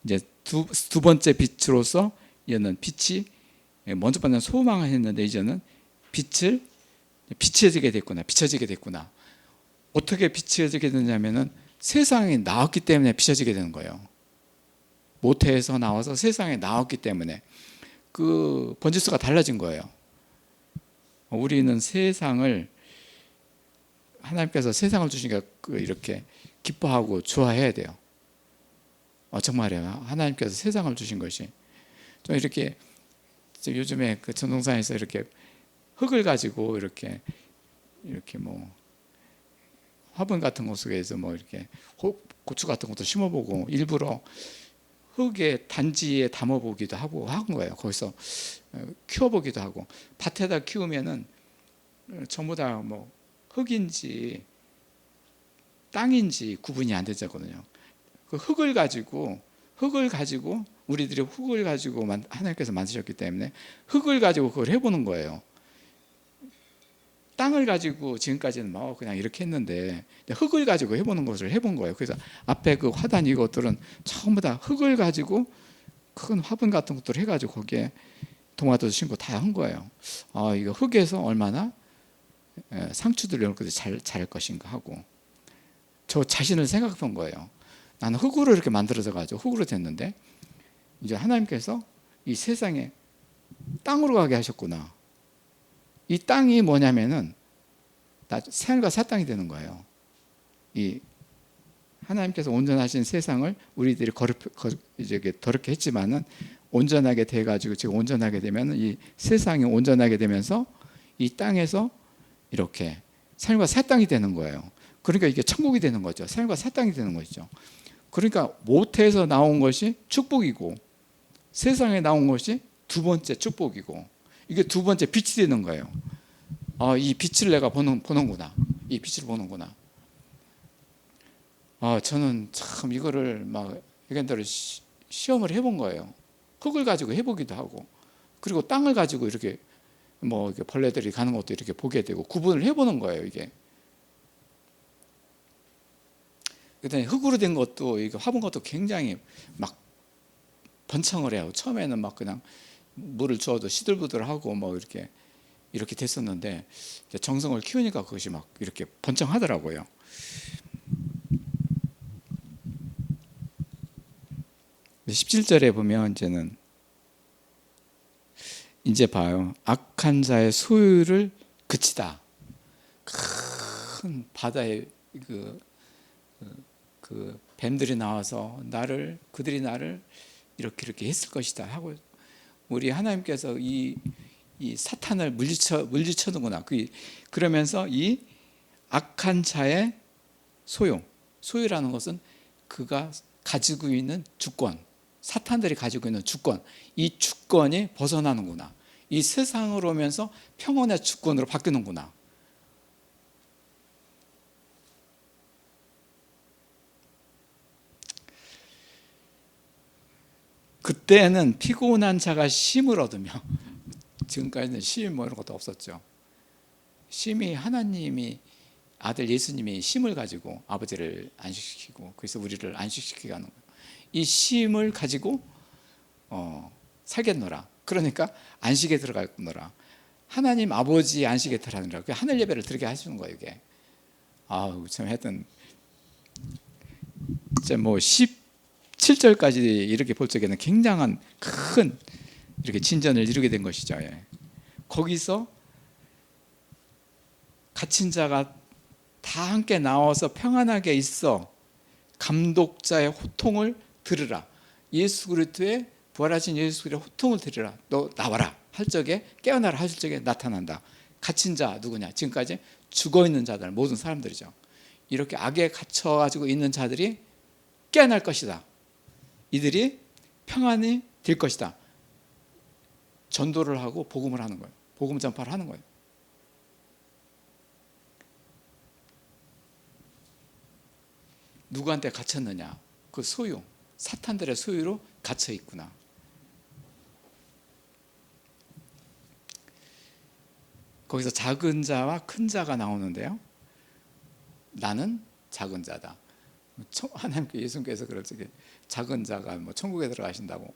이제 두 번째 빛으로서 이제는 빛이 먼저 받는 소망을 했는데 이제는 비춰지게 됐구나. 어떻게 비춰지게 되냐면은 세상에 나왔기 때문에 비춰지게 되는 거예요. 모태에서 나와서 세상에 나왔기 때문에 그 번지수가 달라진 거예요. 우리는 세상을, 하나님께서 세상을 주시니까 이렇게 기뻐하고 좋아해야 돼요. 정말이에요. 하나님께서 세상을 주신 것이. 좀 이렇게 요즘에 그 전동산에서 이렇게 흙을 가지고 이렇게 뭐 화분 같은 곳 속에서 뭐 이렇게 고추 같은 것도 심어보고 일부러 흙에 단지에 담아보기도 하고 한 거예요. 거기서 키워보기도 하고. 밭에다 키우면은 전부 다 뭐 흙인지 땅인지 구분이 안 되잖아요. 그 흙을 가지고 우리들이 흙을 가지고 하나님께서 만드셨기 때문에 흙을 가지고 그걸 해보는 거예요. 땅을 가지고 지금까지는 뭐 그냥 이렇게 했는데 흙을 가지고 해보는 것을 해본 거예요. 그래서 앞에 그 화단 이것들은 전부 다 흙을 가지고 큰 화분 같은 것들을 해가지고 거기에 토마토도 심고 다 한 거예요. 이거 흙에서 얼마나 상추들 이런 것들 잘 것인가 하고 저 자신을 생각했던 거예요. 나는 흙으로 이렇게 만들어져 가지고 흙으로 됐는데 이제 하나님께서 이 세상에 땅으로 가게 하셨구나. 이 땅이 뭐냐면은 새하늘과 새 땅이 되는 거예요. 이 하나님께서 온전하신 세상을 우리들이 이제 더럽게 했지만은 온전하게 돼가지고 지금 온전하게 되면 이 세상이 온전하게 되면서 이 땅에서 이렇게 새하늘과 새 땅이 되는 거예요. 그러니까 이게 천국이 되는 거죠. 새하늘과 새 땅이 되는 것이죠. 그러니까 모태에서 나온 것이 축복이고 세상에 나온 것이 두 번째 축복이고 이게 두 번째 빛이 되는 거예요. 이 빛을 내가 보는구나. 이 빛을 보는구나. 저는 참 이거를 막 의견대로 시험을 해본 거예요. 흙을 가지고 해보기도 하고 그리고 땅을 가지고 이렇게 뭐 이렇게 벌레들이 가는 것도 이렇게 보게 되고 구분을 해보는 거예요. 이게. 그다음에 흙으로 된 것도 이게 화분 것도 굉장히 막 번창을 해요. 처음에는 막 그냥 물을 주어도 시들부들하고 뭐 이렇게 됐었는데 정성을 키우니까 그것이 막 이렇게 번창하더라고요. 근데 17절에 보면 이제 봐요. 악한 자의 소유를 그치다. 큰 바다에 그 뱀들이 나와서 그들이 나를 이렇게 했을 것이다 하고 우리 하나님께서 이 사탄을 물리쳐는구나. 그러면서 이 악한 자의 소유라는 것은 그가 가지고 있는 주권, 사탄들이 가지고 있는 주권, 이 주권이 벗어나는구나. 이 세상으로 오면서 평온의 주권으로 바뀌는구나. 그때는 피곤한 자가 쉼을 얻으며 지금까지는 쉼 뭐 이런 것도 없었죠. 쉼이 하나님이 아들 예수님이 쉼을 가지고 아버지를 안식시키고 그래서 우리를 안식시키게 하는 거예요. 이 쉼을 가지고 살겠노라. 그러니까 안식에 들어갈노라. 하나님 아버지 안식에 들어가느라 하늘 예배를 드리게 하시는 거예요. 이게 참 하여튼 진짜 뭐 17절까지 이렇게 볼 적에는 굉장한 큰 이렇게 진전을 이루게 된 것이죠. 거기서 갇힌 자가 다 함께 나와서 평안하게 있어 감독자의 호통을 들으라. 예수 그리스도의 부활하신 예수 그리스도의 호통을 들으라. 너 나와라 할 적에 깨어나라 하실 적에 나타난다. 갇힌 자 누구냐? 지금까지 죽어있는 자들 모든 사람들이죠. 이렇게 악에 갇혀가지고 있는 자들이 깨어날 것이다. 이들이 평안이 될 것이다. 전도를 하고 복음을 하는 거예요. 복음 전파를 하는 거예요. 누구한테 갇혔느냐? 그 소유, 사탄들의 소유로 갇혀 있구나. 거기서 작은 자와 큰 자가 나오는데요. 나는 작은 자다. 하나님께 예수님께서 그럴 적에 작은 자가 뭐 천국에 들어가신다고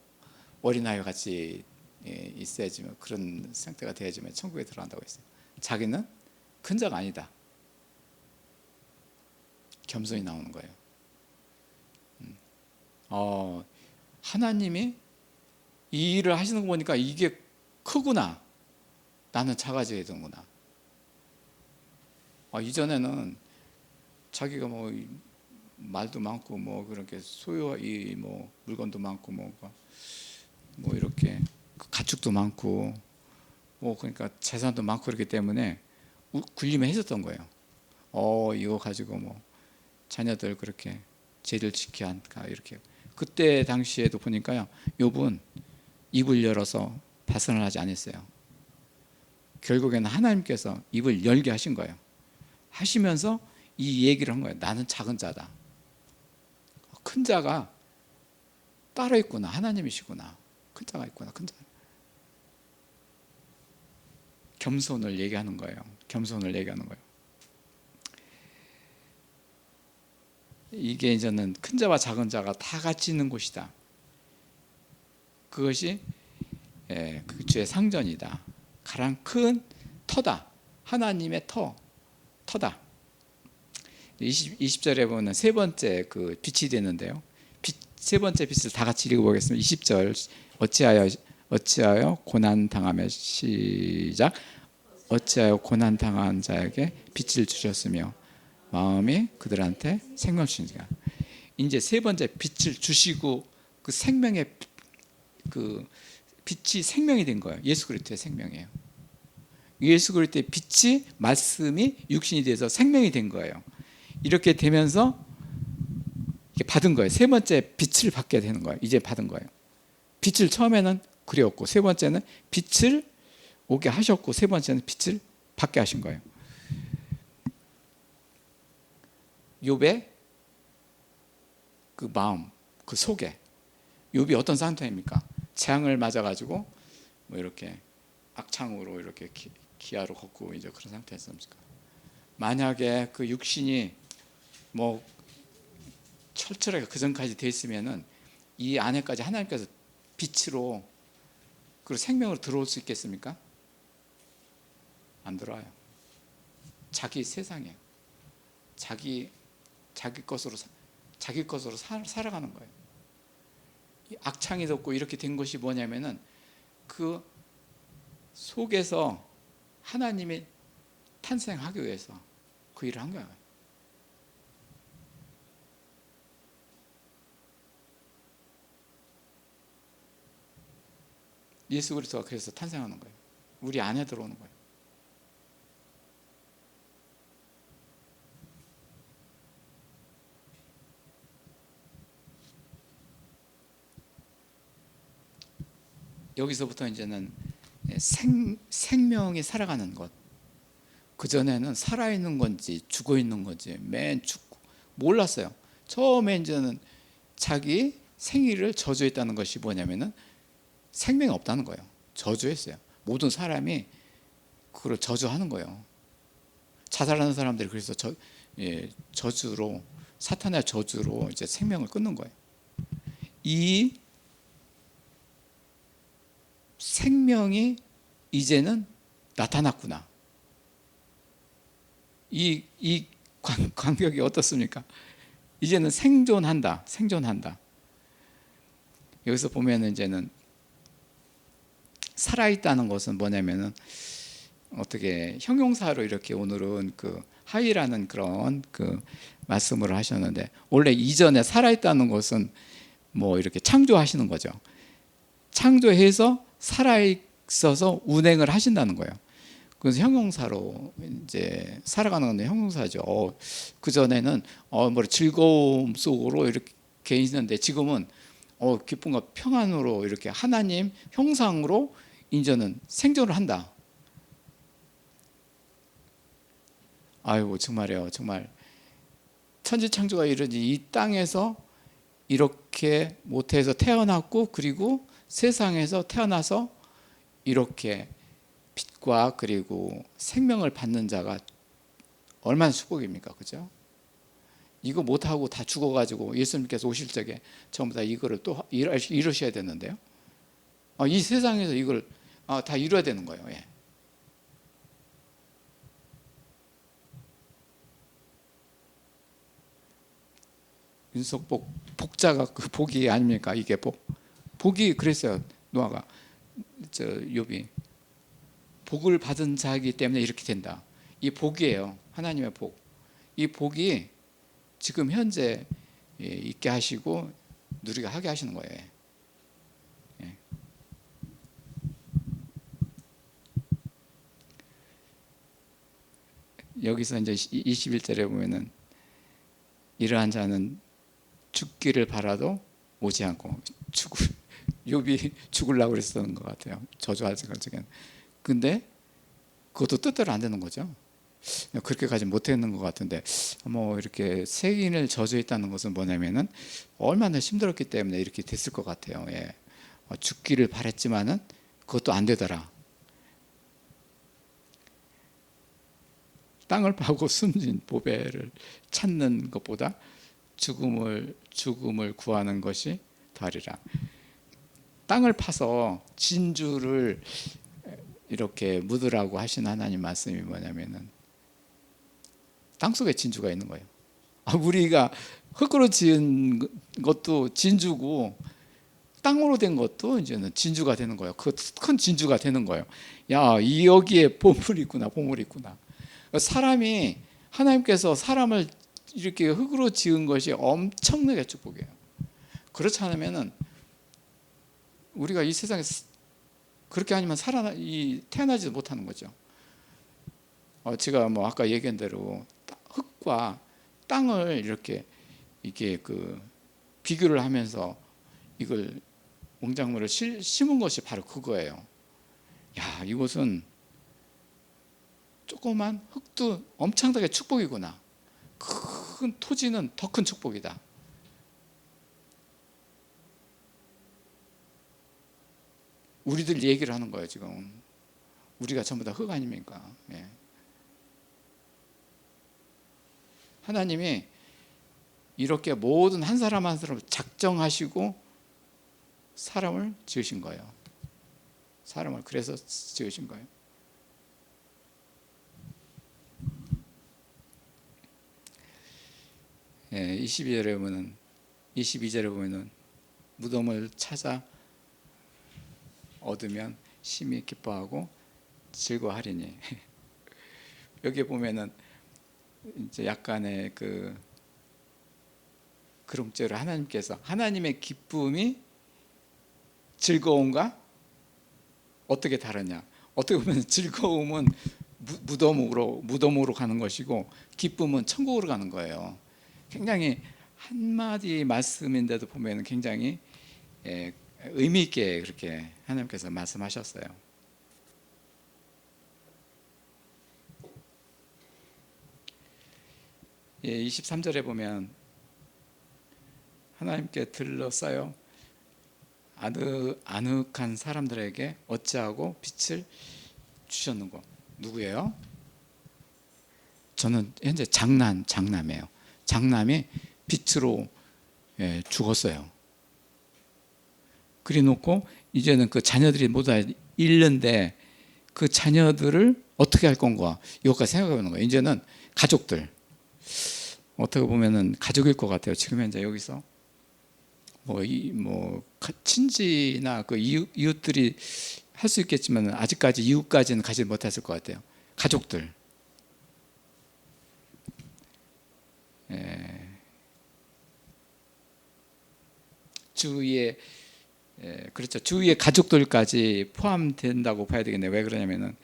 어린아이와 같이 있어야지만 그런 상태가 돼야지만 천국에 들어간다고 했어요. 자기는 큰 자가 아니다. 겸손이 나오는 거예요. 하나님이 이 일을 하시는 거 보니까 이게 크구나. 나는 작아져야 되는구나. 이전에는 자기가 뭐 말도 많고 뭐 그렇게 소유 뭐 물건도 많고 뭐 이렇게 가축도 많고 뭐 그러니까 재산도 많고 그렇기 때문에 군림을 했었던 거예요. 이거 가지고 뭐 자녀들 그렇게 죄를 지켜야 한다 이렇게. 그때 당시에도 보니까요, 욥은 입을 열어서 발언을 하지 않았어요. 결국에는 하나님께서 입을 열게 하신 거예요. 하시면서 이 얘기를 한 거예요. 나는 작은 자다. 큰 자가 따로 있구나. 하나님이시구나. 큰 자가 있구나. 큰 자. 겸손을 얘기하는 거예요. 겸손을 얘기하는 거예요. 이게 이제는 큰 자와 작은 자가 다 같이 있는 곳이다. 그것이 그 주의 상전이다. 가장 큰 터다. 하나님의 터다. 20절에 보면 세 번째 그 빛이 되는데요. 세 번째 빛을 다 같이 읽어보겠습니다. 20절 어찌하여 고난 당하며 시작. 어찌하여 고난 당한 자에게 빛을 주셨으며 마음이 그들한테 생명 주시니까. 이제 세 번째 빛을 주시고 그 생명의 그 빛이 생명이 된 거예요. 예수 그리스도의 생명이에요. 예수 그리스도의 빛이 말씀이 육신이 돼서 생명이 된 거예요. 이렇게 되면서 받은 거예요. 세 번째 빛을 받게 되는 거예요. 이제 받은 거예요. 빛을 처음에는 그리웠고 세 번째는 빛을 오게 하셨고 세 번째는 빛을 받게 하신 거예요. 욥의 그 마음, 그 속에 욥이 어떤 상태입니까? 재앙을 맞아가지고 뭐 이렇게 악창으로 이렇게 기아로 걷고 이제 그런 상태였습니까? 만약에 그 육신이 뭐 철저하게 그 전까지 돼 있으면은 이 안에까지 하나님께서 빛으로 그리고 생명으로 들어올 수 있겠습니까? 안 들어와요. 자기 세상에 자기 것으로 살아가는 거예요. 이 악창이 덮고 이렇게 된 것이 뭐냐면은 그 속에서 하나님이 탄생하기 위해서 그 일을 한 거예요. 예수 그리스도가 그래서 탄생하는 거예요. 우리 안에 들어오는 거예요. 여기서부터 이제는 생명이 살아가는 것. 그전에는 살아있는 건지 죽어있는 건지 맨 죽고 몰랐어요. 처음에 이제는 자기 생일을 저주했다는 것이 뭐냐면은 생명이 없다는 거예요. 저주했어요. 모든 사람이 그걸 저주하는 거예요. 자살하는 사람들이 그래서 저주로 사탄의 저주로 이제 생명을 끊는 거예요. 이 생명이 이제는 나타났구나. 이 간격이 어떻습니까? 이제는 생존한다. 여기서 보면 이제는 살아있다는 것은 뭐냐면은 어떻게 형용사로 이렇게 오늘은 그 하이라는 그런 그 말씀을 하셨는데 원래 이전에 살아있다는 것은 뭐 이렇게 창조하시는 거죠. 창조해서 살아있어서 운행을 하신다는 거예요. 그래서 형용사로 이제 살아가는 건데 형용사죠. 그 전에는 뭐 즐거움 속으로 이렇게 있는데 지금은 기쁨과 평안으로 이렇게 하나님 형상으로 이제는 생존을 한다. 아이고 정말이에요. 정말 천지창조가 이르지 이 땅에서 이렇게 모태에서 태어났고 그리고 세상에서 태어나서 이렇게 빛과 그리고 생명을 받는 자가 얼마나 축복입니까? 그죠? 이거 못하고 다 죽어가지고 예수님께서 오실 적에 전부 다 이거를 또 이루셔야 되는데요. 이 세상에서 이걸 다 이루어야 되는 거예요. 예. 윤석복 복자가 그 복이 아닙니까? 이게 복이 그랬어요. 노아가 저 욥이 복을 받은 자이기 때문에 이렇게 된다. 이 복이에요. 하나님의 복. 이 복이 지금 현재 있게 하시고 누리게 하게 하시는 거예요. 예. 여기서 이제 21절에 보면은 이러한 자는 죽기를 바라도 오지 않고 욥이 죽으려고 그랬었던 것 같아요. 저주하지 가지고. 근데 그것도 뜻대로 안 되는 거죠. 그렇게까지 못했는 것 같은데 뭐 이렇게 세인을 저주했다는 것은 뭐냐면은 얼마나 힘들었기 때문에 이렇게 됐을 것 같아요. 예. 죽기를 바랬지만은 그것도 안 되더라. 땅을 파고 숨진 보배를 찾는 것보다 죽음을 구하는 것이 다리라. 땅을 파서 진주를 이렇게 묻으라고 하신 하나님 말씀이 뭐냐면은 땅속에 진주가 있는 거예요. 우리가 흙으로 지은 것도 진주고 땅으로 된 것도 이제는 진주가 되는 거예요. 그 큰 진주가 되는 거예요. 야, 여기에 보물이 있구나, 보물이 있구나. 사람이 하나님께서 사람을 이렇게 흙으로 지은 것이 엄청나게 축복이에요. 그렇지 않으면은 우리가 이 세상에서 그렇게 아니면 태어나지도 못하는 거죠. 제가 뭐 아까 얘기한 대로 흙과 땅을 이게 그 비교를 하면서 이걸 농작물을 심은 것이 바로 그거예요. 야, 이것은 조그만 흙도 엄청나게 축복이구나. 큰 토지는 더 큰 축복이다. 우리들 얘기를 하는 거예요. 지금 우리가 전부 다 흙 아닙니까? 예. 하나님이 이렇게 모든 한 사람 한 사람을 작정하시고 사람을 지으신 거예요. 사람을 그래서 지으신 거예요. 예, 22절에 보면은 무덤을 찾아 얻으면 심히 기뻐하고 즐거워하리니. 여기 보면은 이제 약간의 그 그롱죄를 하나님께서 하나님의 기쁨이 즐거움과 어떻게 다르냐? 어떻게 보면 즐거움은 무덤으로 가는 것이고 기쁨은 천국으로 가는 거예요. 굉장히 한마디 말씀인데도 보면 굉장히 의미 있게 그렇게 하나님께서 말씀하셨어요. 예, 23절에 보면 하나님께 들러싸여 아늑한 사람들에게 어찌하고 빛을 주셨는고. 누구예요? 저는 현재 장남이에요. 장남이 빛으로 죽었어요. 그래 놓고 이제는 그 자녀들이 모두 잃는데 그 자녀들을 어떻게 할 건가 이것까지 생각해 보는 거예요. 이제는 가족들 어떻게 보면은 가족일 것 같아요. 지금 현재 여기서 친지나 그 이웃들이 할 수 있겠지만 아직까지 이웃까지는 가지 못했을 것 같아요. 가족들. 주위에 그렇죠. 주위의 가족들까지 포함된다고 봐야 되겠네요. 왜 그러냐면은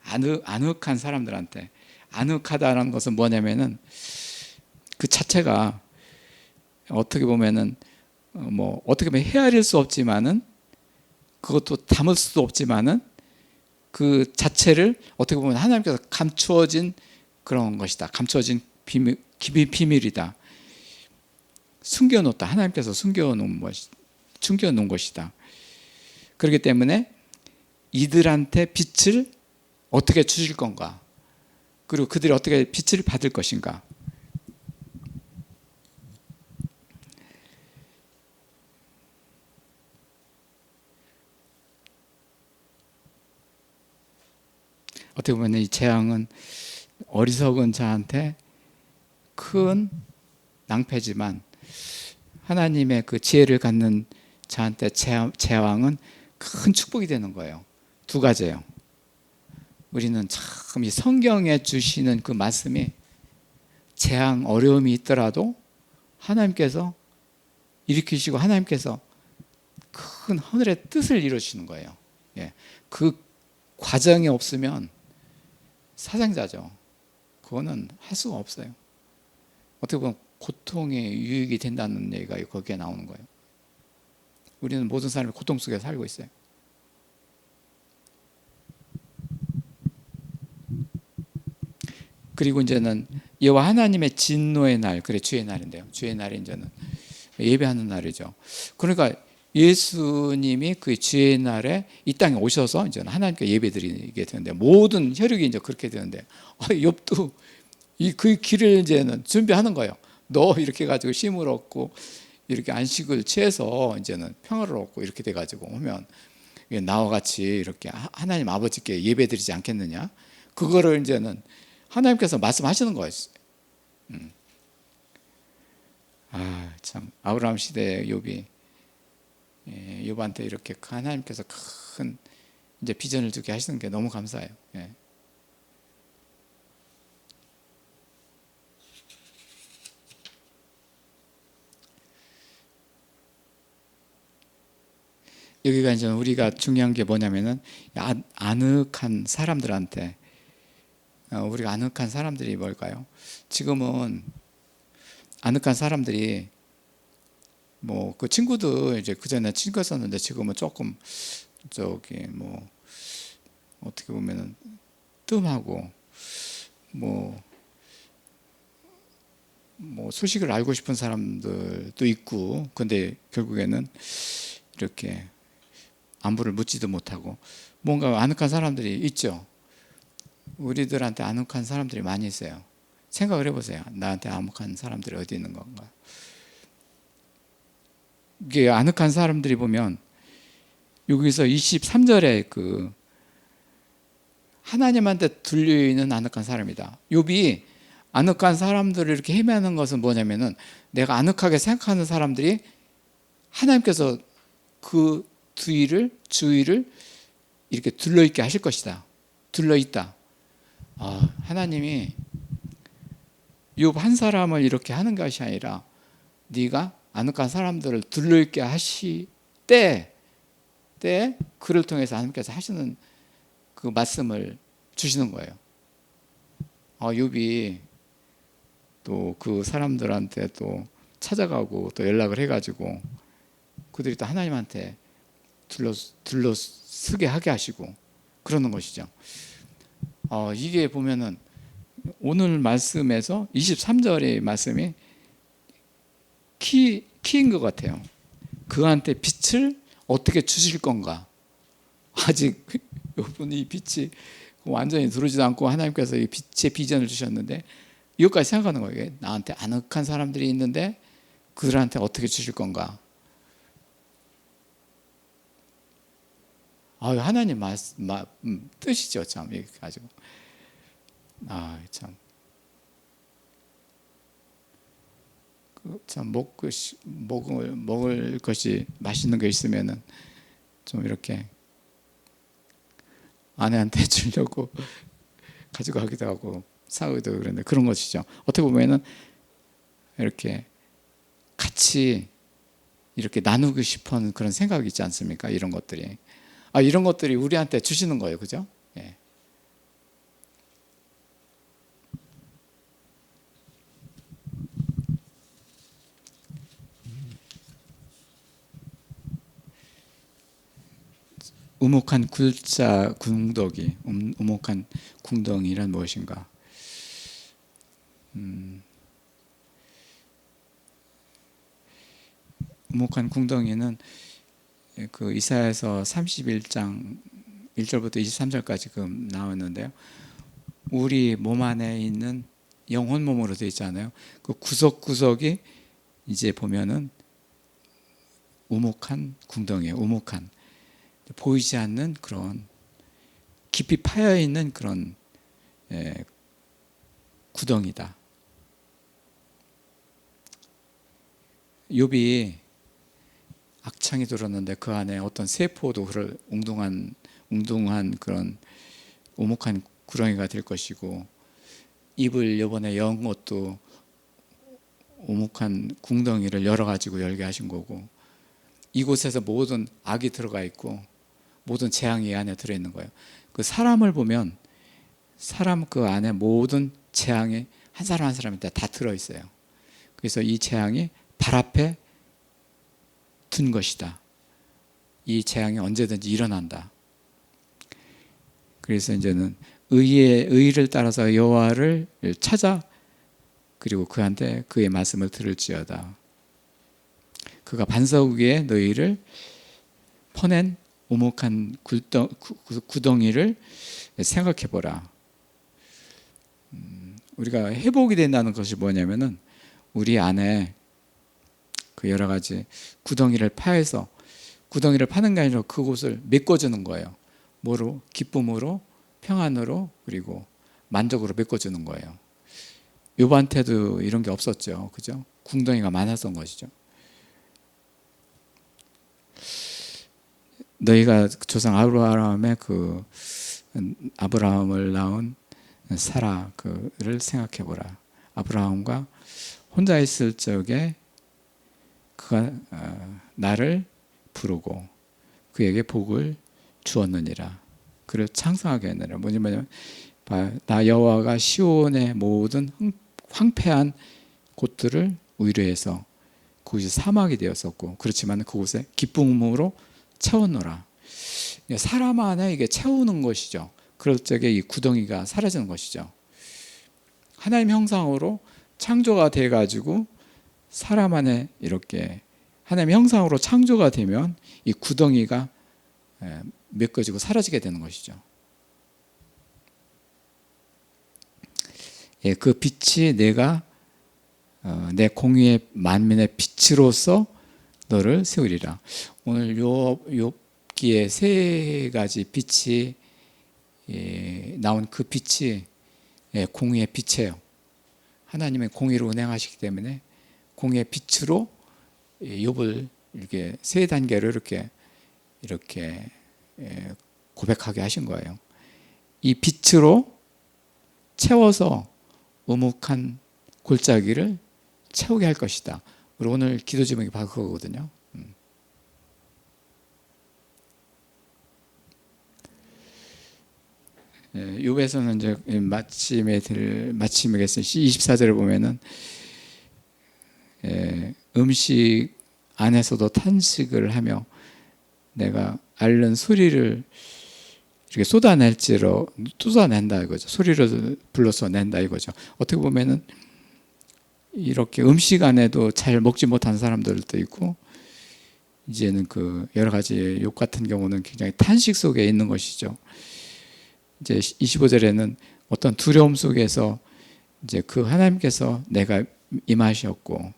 아늑한 사람들한테 아늑하다는 것은 뭐냐면은 그 자체가 어떻게 보면은 어떻게 보면 헤아릴 수 없지만은 그것도 담을 수도 없지만은 그 자체를 어떻게 보면 하나님께서 감추어진 그런 것이다. 감추어진 비밀이다. 숨겨놓다. 하나님께서 숨겨놓은 것이다. 그렇기 때문에 이들한테 빛을 어떻게 주실 건가? 그리고 그들이 어떻게 빛을 받을 것인가? 어떻게 보면 이 재앙은 어리석은 자한테 큰 낭패지만 하나님의 그 지혜를 갖는 자한테 제왕은 큰 축복이 되는 거예요. 두 가지예요. 우리는 참 이 성경에 주시는 그 말씀이 재앙, 어려움이 있더라도 하나님께서 일으키시고 하나님께서 큰 하늘의 뜻을 이루시는 거예요. 예. 그 과정이 없으면 사상자죠. 그거는 할 수가 없어요. 어떻게 보면 고통의 유익이 된다는 얘기가 거기에 나오는 거예요. 우리는 모든 사람이 고통 속에 살고 있어요. 그리고 이제는 여호와 하나님의 진노의 날, 그래 주의 날인데요. 주의 날이 이제는 예배하는 날이죠. 그러니까 예수님이 그 주의 날에 이 땅에 오셔서 이제 하나님께 예배드리게 되는데 모든 혈육이 이제 그렇게 되는데 욥도 그 길을 이제는 준비하는 거예요. 너 이렇게 가지고 쉼을 얻고 이렇게 안식을 취해서 이제는 평화를 얻고 이렇게 돼 가지고 오면 나와 같이 이렇게 하나님 아버지께 예배드리지 않겠느냐? 그거를 이제는 하나님께서 말씀하시는 거예요. 참 아브라함 시대의 욥이 욥한테 이렇게 하나님께서 큰 이제 비전을 주게 하시는 게 너무 감사해요. 예. 여기가 이제 우리가 중요한 게 뭐냐면은 아늑한 사람들한테 우리가 아늑한 사람들이 뭘까요? 지금은 아늑한 사람들이 뭐 그 친구들 이제 그 전에 친구였었는데 지금은 조금 저기 뭐 어떻게 보면은 뜸하고 뭐 소식을 알고 싶은 사람들도 있고 근데 결국에는 이렇게 안부를 묻지도 못하고 뭔가 아늑한 사람들이 있죠. 우리들한테 아늑한 사람들이 많이 있어요. 생각을 해보세요. 나한테 아늑한 사람들이 어디 있는 건가? 이게 아늑한 사람들이 보면 여기서 23절에 그 하나님한테 들려있는 아늑한 사람이다. 욥이 아늑한 사람들을 이렇게 헤매는 것은 뭐냐면은 내가 아늑하게 생각하는 사람들이 하나님께서 그 주위를 이렇게 둘러있게 하실 것이다. 둘러있다. 하나님이 욥 한 사람을 이렇게 하는 것이 아니라 네가 아늑한 사람들을 둘러있게 하시 때 그를 통해서 하나님께서 하시는 그 말씀을 주시는 거예요. 욥이 또 그 사람들한테 또 찾아가고 또 연락을 해가지고 그들이 또 하나님한테 둘러쓰게 하게 하시고 그러는 것이죠. 이게 보면은 오늘 말씀에서 23절의 말씀이 키인 것 같아요. 그한테 빛을 어떻게 주실 건가? 아직 이분이 빛이 완전히 들어오지도 않고 하나님께서 이 빛의 비전을 주셨는데 이것까지 생각하는 거예요. 나한테 아늑한 사람들이 있는데 그들한테 어떻게 주실 건가? 하나님 뜻이죠, 참 이렇게 가지고. 참 먹을 것이 맛있는 거 있으면은 좀 이렇게 아내한테 주려고 가지고 가기도 하고 사기도 그런데 그런 것이죠. 어떻게 보면은 이렇게 같이 이렇게 나누고 싶은 그런 생각이 있지 않습니까? 이런 것들이 이런 것들이 우리한테 주시는 거예요, 그죠? 예. 우목한 굴자 궁덕이 우목한 궁덩이란 무엇인가? 우목한 궁덩이는 그 이사야서 31장 1절부터 23절까지 그 나왔는데요. 우리 몸 안에 있는 영혼 몸으로 되어 있잖아요. 그 구석구석이 이제 보면은 우목한 궁덩이에요. 우목한 보이지 않는 그런 깊이 파여 있는 그런 구덩이다. 욥이 악창이 들었는데 그 안에 어떤 세포도 그럴 웅둥한 그런 오목한 구렁이가 될 것이고, 입을 이번에 연 것도 오목한 궁덩이를 열어가지고 열게 하신 거고, 이곳에서 모든 악이 들어가 있고 모든 재앙이 이 안에 들어있는 거예요. 그 사람을 보면 사람 그 안에 모든 재앙이 한 사람 한 사람한테 다 들어있어요. 그래서 이 재앙이 발 앞에 둔 것이다. 이 재앙이 언제든지 일어난다. 그래서 이제는 의를 따라서 여호와를 찾아 그리고 그한테 그의 말씀을 들을지어다. 그가 반석 위에 너희를 퍼낸 오목한 구덩이를 생각해 보라. 우리가 회복이 된다는 것이 뭐냐면은 우리 안에 그 여러 가지 구덩이를 파해서, 구덩이를 파는 게 아니라 그곳을 메꿔주는 거예요. 뭐로? 기쁨으로, 평안으로, 그리고 만족으로 메꿔주는 거예요. 욥한테도 이런 게 없었죠. 그죠? 궁덩이가 많았던 것이죠. 너희가 조상 아브라함의 그 아브라함을 낳은 사라 그를 생각해 보라. 아브라함과 혼자 있을 적에 그가 나를 부르고 그에게 복을 주었느니라. 그를 창성하게 했느니라. 뭐냐면 나 여호와가 시온의 모든 황폐한 곳들을 위로해서 그곳이 사막이 되었었고, 그렇지만 그곳에 기쁨으로 채웠노라. 사람 안에 이게 채우는 것이죠. 그럴 적에 이 구덩이가 사라지는 것이죠. 하나님 형상으로 창조가 돼가지고 사람 안에 이렇게 하나님 형상으로 창조가 되면 이 구덩이가 메꿔지고 사라지게 되는 것이죠. 그 빛이 내가 내 공의의 만민의 빛으로서 너를 세우리라. 오늘 욥기에 세 가지 빛이 나온 그 빛이 공의의 빛이에요. 하나님의 공의로 운행하시기 때문에 공의의 빛으로 욥을 이렇게 세 단계로 이렇게 고백하게 하신 거예요. 이 빛으로 채워서 우묵한 골짜기를 채우게 할 것이다. 우리 오늘 기도 제목이 바로 그거거든요. 욥에서는 이제 마침에서 24절을 보면은 음식 안에서도 탄식을 하며 내가 앓는 소리를 이렇게 쏟아낸다 이거죠. 소리를 불러서 낸다 이거죠. 어떻게 보면은 이렇게 음식 안에도 잘 먹지 못한 사람들도 있고, 이제는 그 여러 가지 욥 같은 경우는 굉장히 탄식 속에 있는 것이죠. 이제 25절에는 어떤 두려움 속에서 이제 그 하나님께서 내가 임하셨고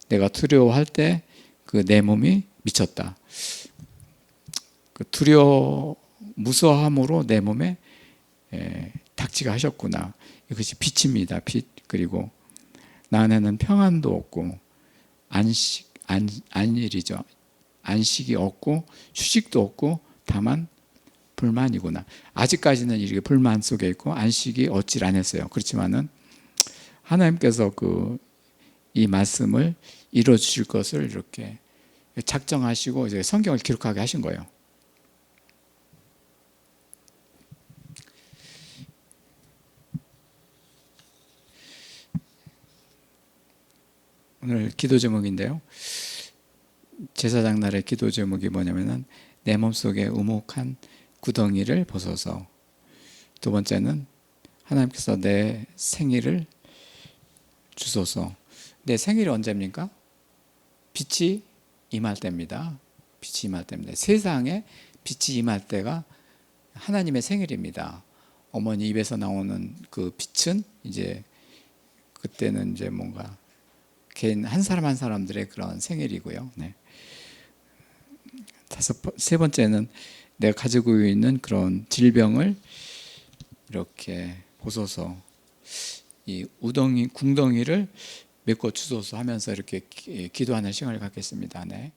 내가 두려워할 때 그 내 몸이 미쳤다. 그 무서함으로 내 몸에 닥치게 하셨구나. 이것이 빛입니다. 빛. 그리고 나 안에는 평안도 없고 안일이죠. 안식이 없고 휴식도 없고 다만 불만이구나. 아직까지는 이렇게 불만 속에 있고 안식이 얻질 않았어요. 그렇지만은 하나님께서 이 말씀을 이루어 주실 것을 이렇게 작정하시고 이제 성경을 기록하게 하신 거예요. 오늘 기도 제목인데요. 제사장 날의 기도 제목이 뭐냐면은 내 몸속에 우묵한 구덩이를 벗어서, 두 번째는 하나님께서 내 생일을 주소서. 내 생일이 언제입니까? 빛이 임할 때입니다. 빛이 임할 때입니다. 세상에 빛이 임할 때가 하나님의 생일입니다. 어머니 입에서 나오는 그 빛은 이제 그때는 이제 뭔가 개인 한 사람 한 사람들의 그런 생일이고요. 네. 세 번째는 내가 가지고 있는 그런 질병을 이렇게 벗어서 이 궁덩이를 믿고 주소서 하면서 이렇게 기도하는 시간을 갖겠습니다. 네.